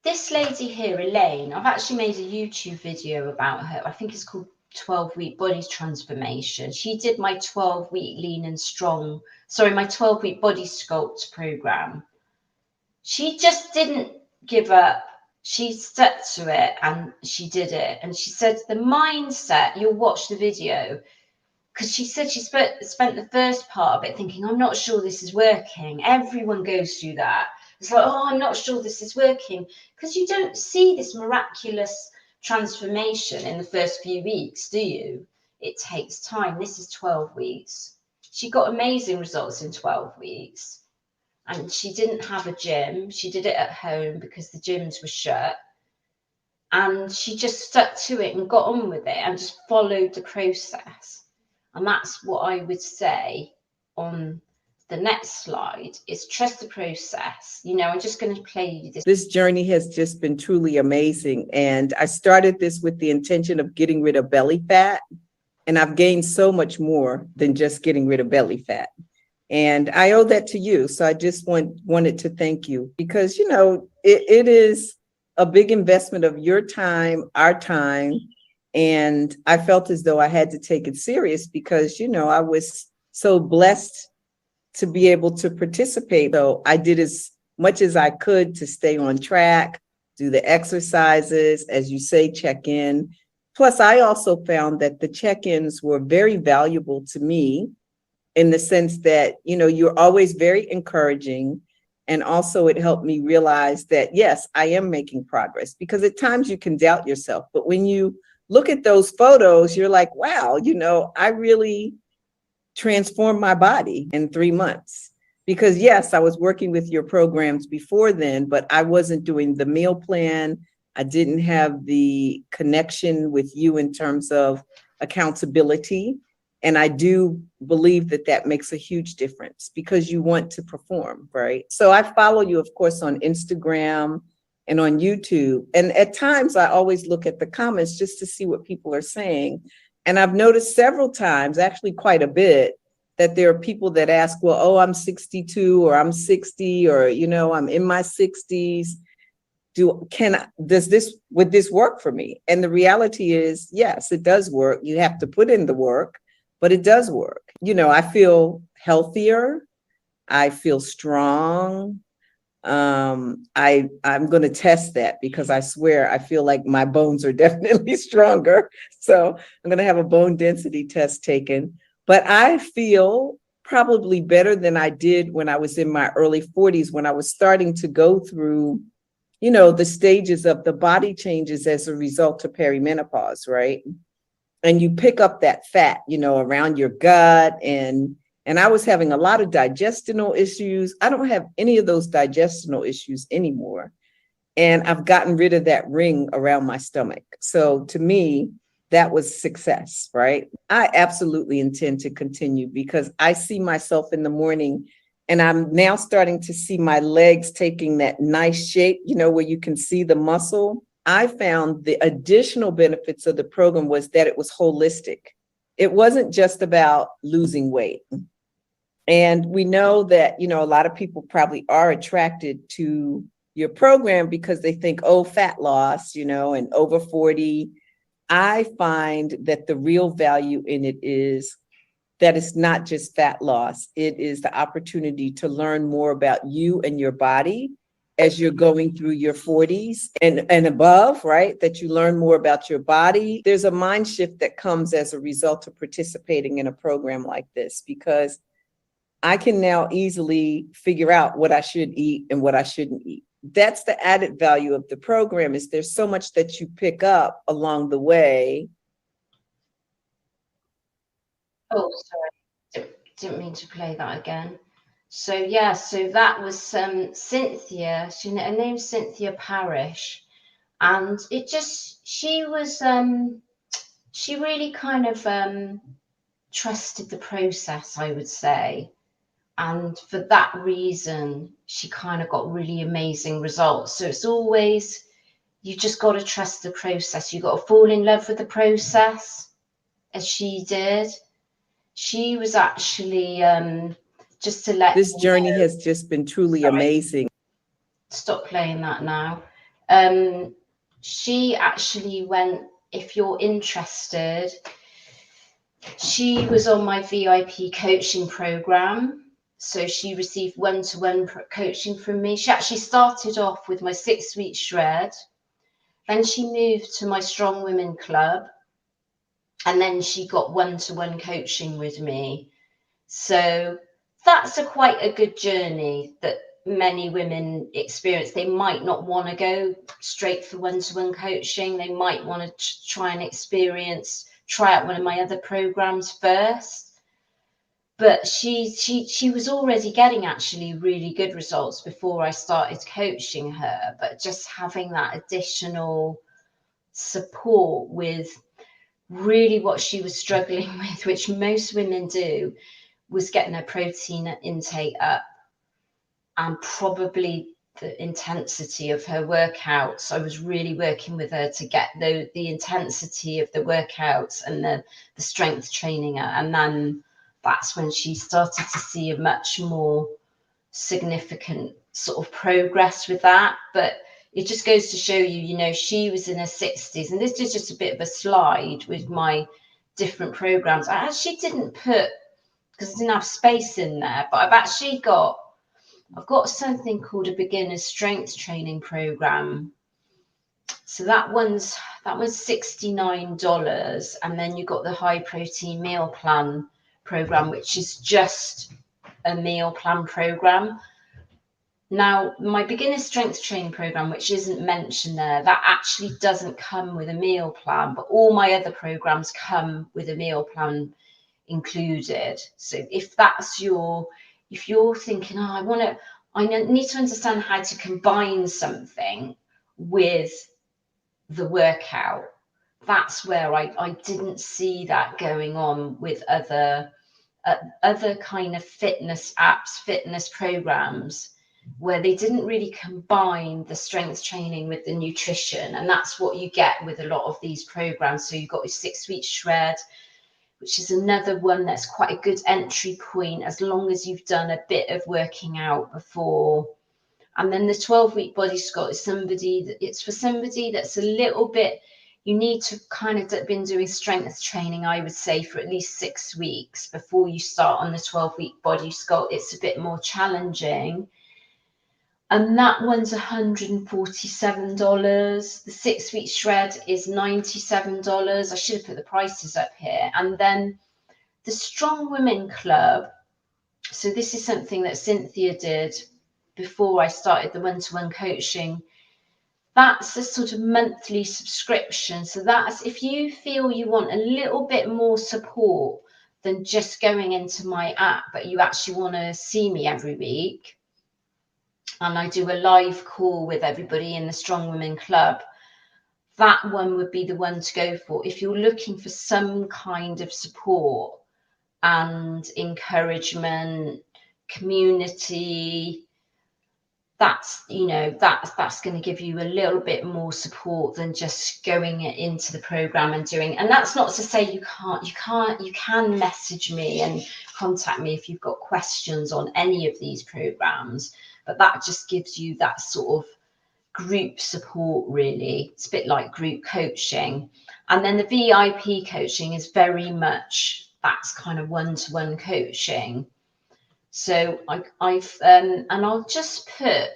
this lady here, Elaine, I've actually made a YouTube video about her. I think it's called 12-week body transformation. She did my 12-week lean and strong, my 12-week body sculpt program. She just didn't give up. She stuck to it and she did it. And she said the mindset, you'll watch the video, because she said she spent the first part of it thinking, I'm not sure this is working. Everyone goes through that. It's like, oh, I'm not sure this is working, because you don't see this miraculous transformation in the first few weeks, do you? It takes time. This is 12 weeks. She got amazing results in 12 weeks. And she didn't have a gym. She did it at home because the gyms were shut. And she just stuck to it and got on with it and just followed the process. And that's what I would say on the next slide, is trust the process. You know, I'm just going to play you this. This journey has just been truly amazing. And I started this with the intention of getting rid of belly fat. And I've gained so much more than just getting rid of belly fat. And I owe that to you. So I just wanted to thank you, because, you know, it is a big investment of your time, our time. And I felt as though I had to take it serious because, you know, I was so blessed to be able to participate. So I did as much as I could to stay on track. do the exercises, as you say, check in. Plus, I also found that the check-ins were very valuable to me in the sense that, you're always very encouraging. And also it helped me realize that, yes, I am making progress, because at times you can doubt yourself. But when you look at those photos, you're like, wow, I really transformed my body in 3 months. Because yes, I was working with your programs before then, but I wasn't doing the meal plan. I didn't have the connection with you in terms of accountability. And I do believe that that makes a huge difference, because you want to perform, right? So I follow you, of course, on Instagram and on YouTube. And at times I always look at the comments just to see what people are saying. And I've noticed several times, actually quite a bit, that there are people that ask, well, oh, I'm 62 or I'm 60 or, I'm in my 60s. Would this work for me? And the reality is, yes, it does work. You have to put in the work, but it does work. I feel healthier. I feel strong. I'm going to test that, because I swear I feel like my bones are definitely stronger. So I'm going to have a bone density test taken. But I feel probably better than I did when I was in my early 40s, when I was starting to go through, the stages of the body changes as a result of perimenopause, right? And you pick up that fat, around your gut. And I was having a lot of digestional issues. I don't have any of those digestional issues anymore. And I've gotten rid of that ring around my stomach. So to me, that was success, right? I absolutely intend to continue, because I see myself in the morning, and I'm now starting to see my legs taking that nice shape, where you can see the muscle. I found the additional benefits of the program was that it was holistic. It wasn't just about losing weight. And we know that, a lot of people probably are attracted to your program because they think, oh, fat loss, and over 40. I find that the real value in it is that it's not just fat loss. It is the opportunity to learn more about you and your body as you're going through your 40s and above, right? That you learn more about your body. There's a mind shift that comes as a result of participating in a program like this, because I can now easily figure out what I should eat and what I shouldn't eat. That's the added value of the program, is there's so much that you pick up along the way. Oh, sorry. Didn't mean to play that again. So yeah, so that was Cynthia. Her name's Cynthia Parrish, and she was she really kind of trusted the process, I would say. And for that reason, she kind of got really amazing results. So it's always, you just got to trust the process. You got to fall in love with the process, as she did. She was actually, just to let This you journey know, has just been truly amazing. stop playing that now. She actually went, if you're interested, she was on my VIP coaching program. So she received one-to-one coaching from me. She actually started off with my 6-week shred. Then she moved to my Strong Women Club. And then she got one-to-one coaching with me. So that's quite a good journey that many women experience. They might not want to go straight for one-to-one coaching. They might want to try and try out one of my other programs first. But she was already getting actually really good results before I started coaching her. But just having that additional support with really what she was struggling with, which most women do, was getting her protein intake up, and probably the intensity of her workouts. I was really working with her to get the intensity of the workouts and the strength training, and then that's when she started to see a much more significant sort of progress with that. But it just goes to show you, she was in her 60s, and this is just a bit of a slide with my different programs. I actually didn't put, because I didn't have space in there, but I've got something called a beginner strength training program, So that one's $69, and then you've got the high protein meal plan program, which is just a meal plan program. Now, my beginner strength training program, which isn't mentioned there, that actually doesn't come with a meal plan, but all my other programs come with a meal plan included. So if you're thinking, oh, I need to understand how to combine something with the workout, that's where I didn't see that going on with other kind of fitness apps, fitness programs, where they didn't really combine the strength training with the nutrition. And that's what you get with a lot of these programs. So you've got your 6-week shred, which is another one that's quite a good entry point, as long as you've done a bit of working out before. And then the 12-week body sculpt is it's for somebody that's a little bit, you need to kind of been doing strength training, I would say, for at least 6 weeks before you start on the 12-week body sculpt. It's a bit more challenging. And that one's $147. The 6-week shred is $97. I should have put the prices up here. And then the Strong Women Club. So this is something that Cynthia did before I started the one-to-one coaching. That's a sort of monthly subscription. So that's if you feel you want a little bit more support than just going into my app, but you actually want to see me every week. And I do a live call with everybody in the Strong Women Club. That one would be the one to go for if you're looking for some kind of support and encouragement, community. That's going to give you a little bit more support than just going into the program and doing. And that's not to say you can message me and contact me if you've got questions on any of these programs, but that just gives you that sort of group support, really. It's a bit like group coaching. And then the VIP coaching is very much, that's kind of one-to-one coaching. So and I'll just put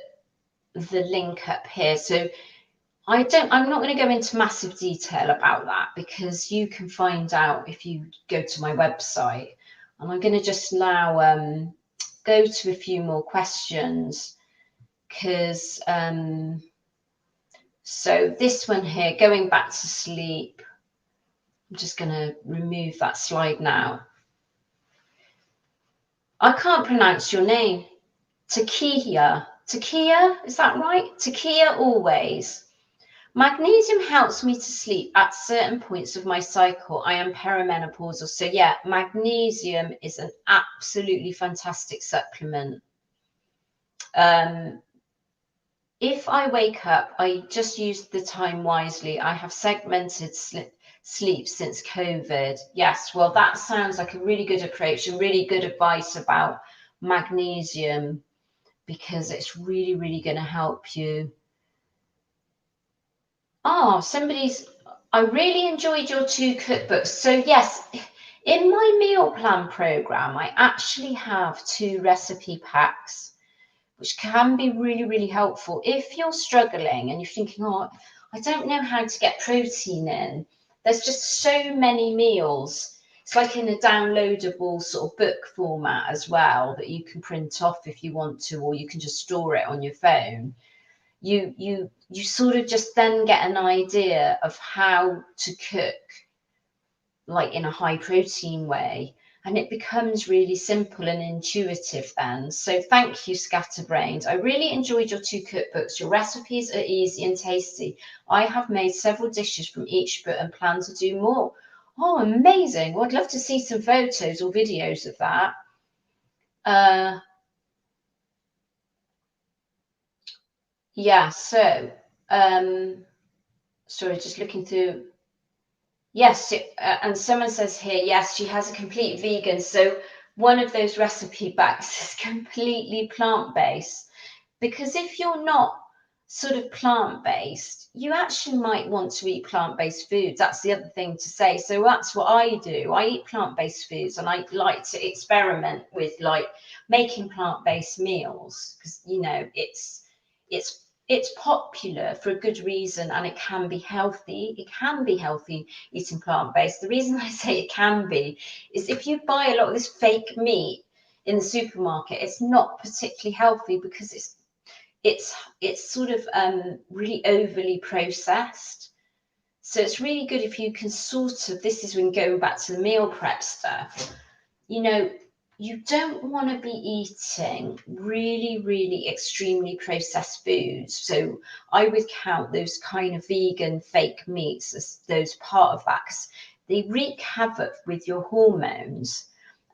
the link up here. So I'm not going to go into massive detail about that, because you can find out if you go to my website. And I'm going to just now go to a few more questions, because so this one here, going back to sleep, I'm just going to remove that slide now. I can't pronounce your name. Takia, is that right? Takia always. Magnesium helps me to sleep at certain points of my cycle. I am perimenopausal. So yeah, magnesium is an absolutely fantastic supplement. If I wake up, I just use the time wisely. I have segmented sleep since COVID. Yes, well, that sounds like a really good approach and really good advice about magnesium, because it's really, really going to help you. Oh, I really enjoyed your 2 cookbooks. So yes, in my meal plan program, I actually have 2 recipe packs, which can be really, really helpful if you're struggling and you're thinking, oh, I don't know how to get protein in. There's just so many meals. It's like in a downloadable sort of book format as well, that you can print off if you want to, or you can just store it on your phone. You sort of just then get an idea of how to cook, like in a high protein way. And it becomes really simple and intuitive then. So thank you, Scatterbrained. I really enjoyed your 2 cookbooks. Your recipes are easy and tasty. I have made several dishes from each book and plan to do more. Oh, amazing. Well, I'd love to see some photos or videos of that. Yeah, so, sorry, just looking through. Yes, and someone says here, yes, she has a complete vegan. So one of those recipe backs is completely plant-based, because if you're not sort of plant-based, you actually might want to eat plant-based foods. That's the other thing to say. So that's what I do. I eat plant-based foods, and I like to experiment with like making plant-based meals, because, you know, it's it's popular for a good reason, and it can be healthy. It can be healthy eating plant-based. The reason I say it can be is if you buy a lot of this fake meat in the supermarket, it's not particularly healthy because it's sort of really overly processed. So it's really good if you can sort of, this is when going back to the meal prep stuff, you know, you don't want to be eating really, really extremely processed foods. So I would count those kind of vegan fake meats as those part of that, because they wreak havoc with your hormones.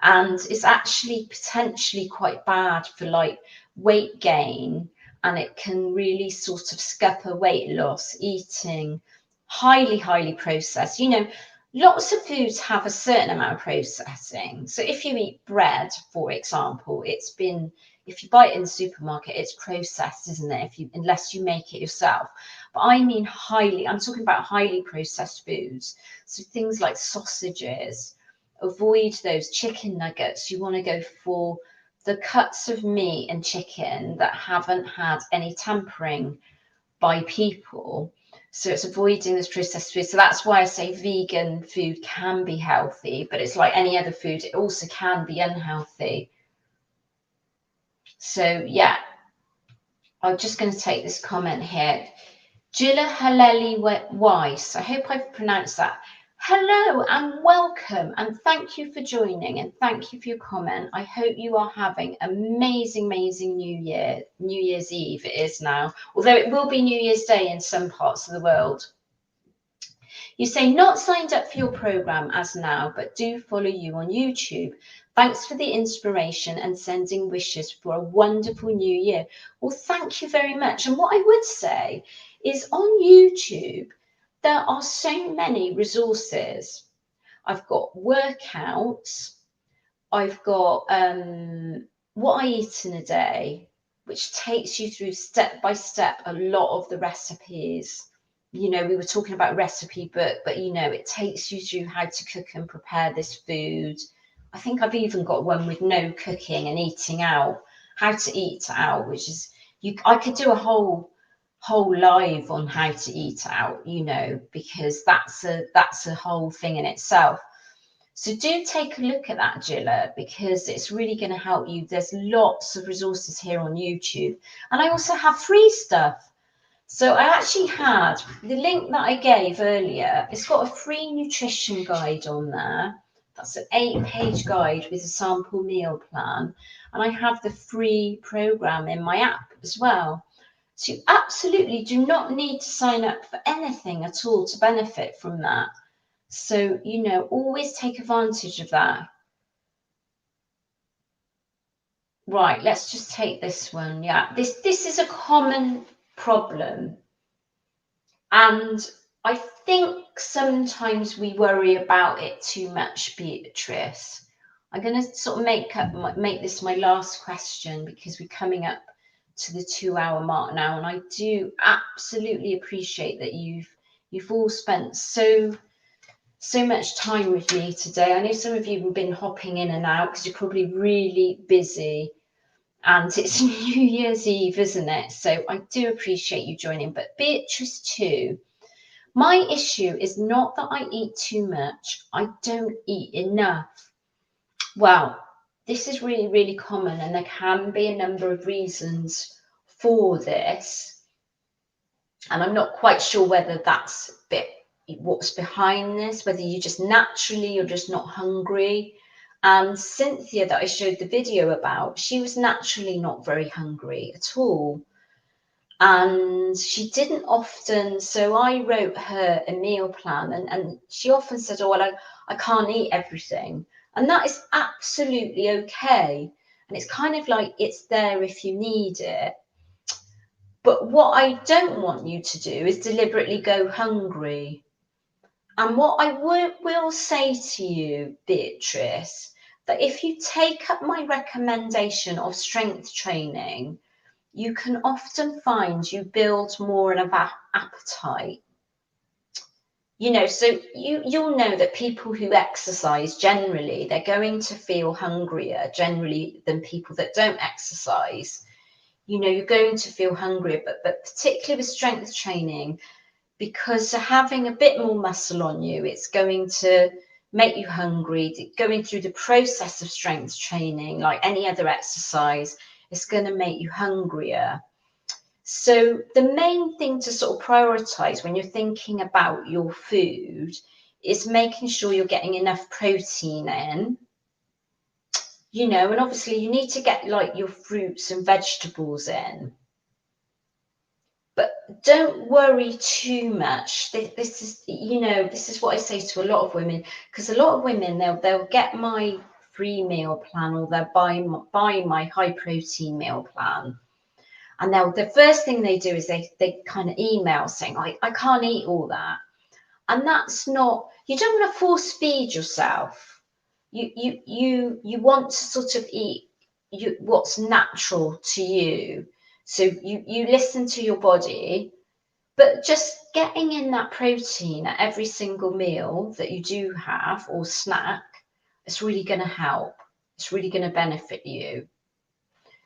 And it's actually potentially quite bad for like weight gain. And it can really sort of scupper weight loss, eating highly, highly processed. You know, lots of foods have a certain amount of processing. So if you eat bread, for example, it's been, if you buy it in the supermarket, it's processed, isn't it? Unless you make it yourself. But I mean highly, I'm talking about highly processed foods. So things like sausages, avoid those. Chicken nuggets. You want to go for the cuts of meat and chicken that haven't had any tampering by people. So it's avoiding this processed food. So that's why I say vegan food can be healthy, but it's like any other food, it also can be unhealthy. So yeah, I'm just going to take this comment here. Gilla Haleli Weiss, I hope I've pronounced that. Hello and welcome, and thank you for joining, and thank you for your comment. I hope you are having amazing, amazing New Year. New Year's Eve it is now, although it will be New Year's Day in some parts of the world. You say not signed up for your program as now, but do follow you on YouTube. Thanks for the inspiration and sending wishes for a wonderful new year. Well, thank you very much. And what I would say is on YouTube, there are so many resources. I've got workouts. I've got what I eat in a day, which takes you through step by step a lot of the recipes. You know, we were talking about recipe book, but you know, it takes you through how to cook and prepare this food. I think I've even got one with no cooking and eating out, how to eat out, which is I could do a whole live on how to eat out, you know, because that's a whole thing in itself. So do take a look at that, Gilla, because it's really going to help you. There's lots of resources here on YouTube, and I also have free stuff. So I actually had the link that I gave earlier. It's got a free nutrition guide on there. That's an 8-page guide with a sample meal plan. And I have the free program in my app as well. So you absolutely do not need to sign up for anything at all to benefit from that. So, you know, always take advantage of that. Right, let's just take this one. Yeah, this is a common problem. And I think sometimes we worry about it too much, Beatrice. I'm going to sort of make this my last question, because we're coming up to the 2-hour mark now, and I do absolutely appreciate that you've all spent so much time with me today. I know some of you have been hopping in and out because you're probably really busy, and it's New Year's Eve, isn't it? So I do appreciate you joining. But Beatrice too, my issue is not that I eat too much, I don't eat enough. Well, this is really, really common, and there can be a number of reasons for this. And I'm not quite sure whether that's what's behind this, whether you just naturally, you're just not hungry. And Cynthia, that I showed the video about, she was naturally not very hungry at all. And she didn't often, so I wrote her a meal plan, and she often said, oh, well, I can't eat everything. And that is absolutely okay. And it's kind of like it's there if you need it. But what I don't want you to do is deliberately go hungry. And what I will say to you, Beatrice, that if you take up my recommendation of strength training, you can often find you build more of an appetite. You know, so you'll know that people who exercise, generally, they're going to feel hungrier generally than people that don't exercise. you know, you're going to feel hungrier, but particularly with strength training, because having a bit more muscle on you, it's going to make you hungry. Going through the process of strength training, like any other exercise, it's going to make you hungrier. So the main thing to sort of prioritize when you're thinking about your food is making sure you're getting enough protein in, you know, and obviously you need to get like your fruits and vegetables in. But don't worry too much. This is, you know, this is what I say to a lot of women, because a lot of women, they'll get my free meal plan, or they'll buy my high protein meal plan. And the first thing they do is they kind of email saying, I can't eat all that. And that's not, you don't want to force feed yourself. You want to sort of eat what's natural to you. So you listen to your body, but just getting in that protein at every single meal that you do have or snack, it's really going to help. It's really going to benefit you.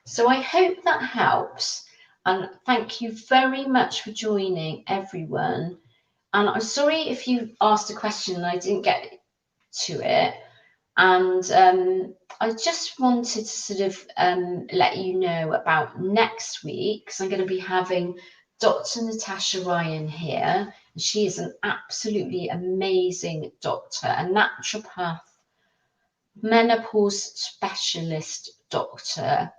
So I hope that helps. And thank you very much for joining, everyone. And I'm sorry if you asked a question and I didn't get to it. And I just wanted to sort of let you know about next week, because I'm going to be having Dr. Natasha Ryan here. She is an absolutely amazing doctor, a naturopath, menopause specialist doctor.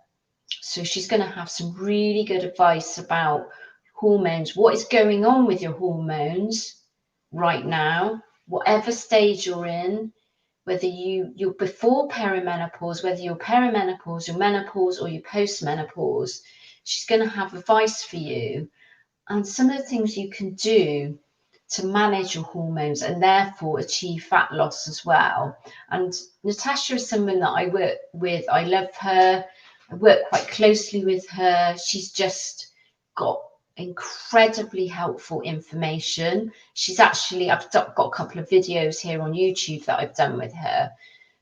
So she's going to have some really good advice about hormones, what is going on with your hormones right now, whatever stage you're in, whether you're before perimenopause, whether you're perimenopause, your menopause, or your postmenopause. She's going to have advice for you and some of the things you can do to manage your hormones and therefore achieve fat loss as well. And Natasha is someone that I work with. I love her. I work quite closely with her. She's just got incredibly helpful information. She's actually, I've got a couple of videos here on YouTube that I've done with her.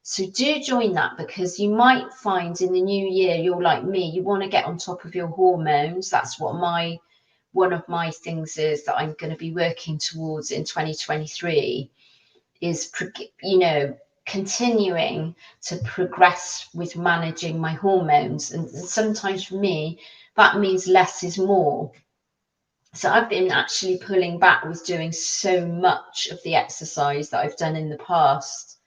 So do join that, because you might find in the new year, you're like me, you want to get on top of your hormones. That's what one of my things is that I'm going to be working towards in 2023 is, you know, continuing to progress with managing my hormones. And sometimes for me, that means less is more. So I've been actually pulling back with doing so much of the exercise that I've done in the past,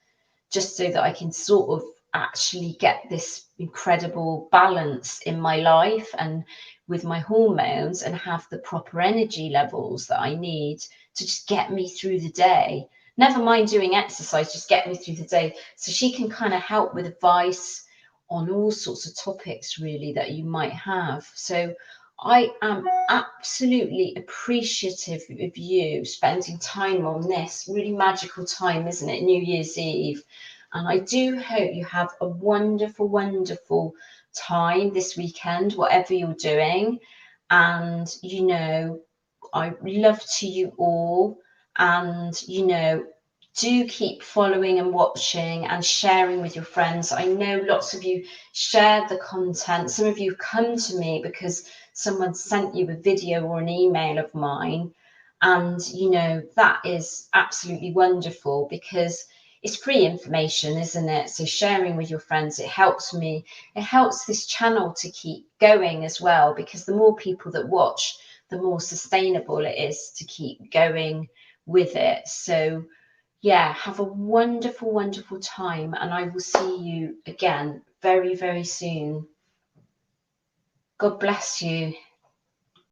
just so that I can sort of actually get this incredible balance in my life and with my hormones, and have the proper energy levels that I need to just get me through the day. Never mind doing exercise, just get me through the day. So she can kind of help with advice on all sorts of topics really that you might have. So I am absolutely appreciative of you spending time on this really magical time, isn't it? New Year's Eve. And I do hope you have a wonderful, wonderful time this weekend, whatever you're doing. And, you know, I love to you all. And, you know, do keep following and watching and sharing with your friends. I know lots of you shared the content. Some of you come to me because someone sent you a video or an email of mine. And, you know, that is absolutely wonderful, because it's free information, isn't it? So sharing with your friends, it helps me. It helps this channel to keep going as well, because the more people that watch, the more sustainable it is to keep going with it. So yeah, have a wonderful, wonderful time, and I will see you again very, very soon. God bless you.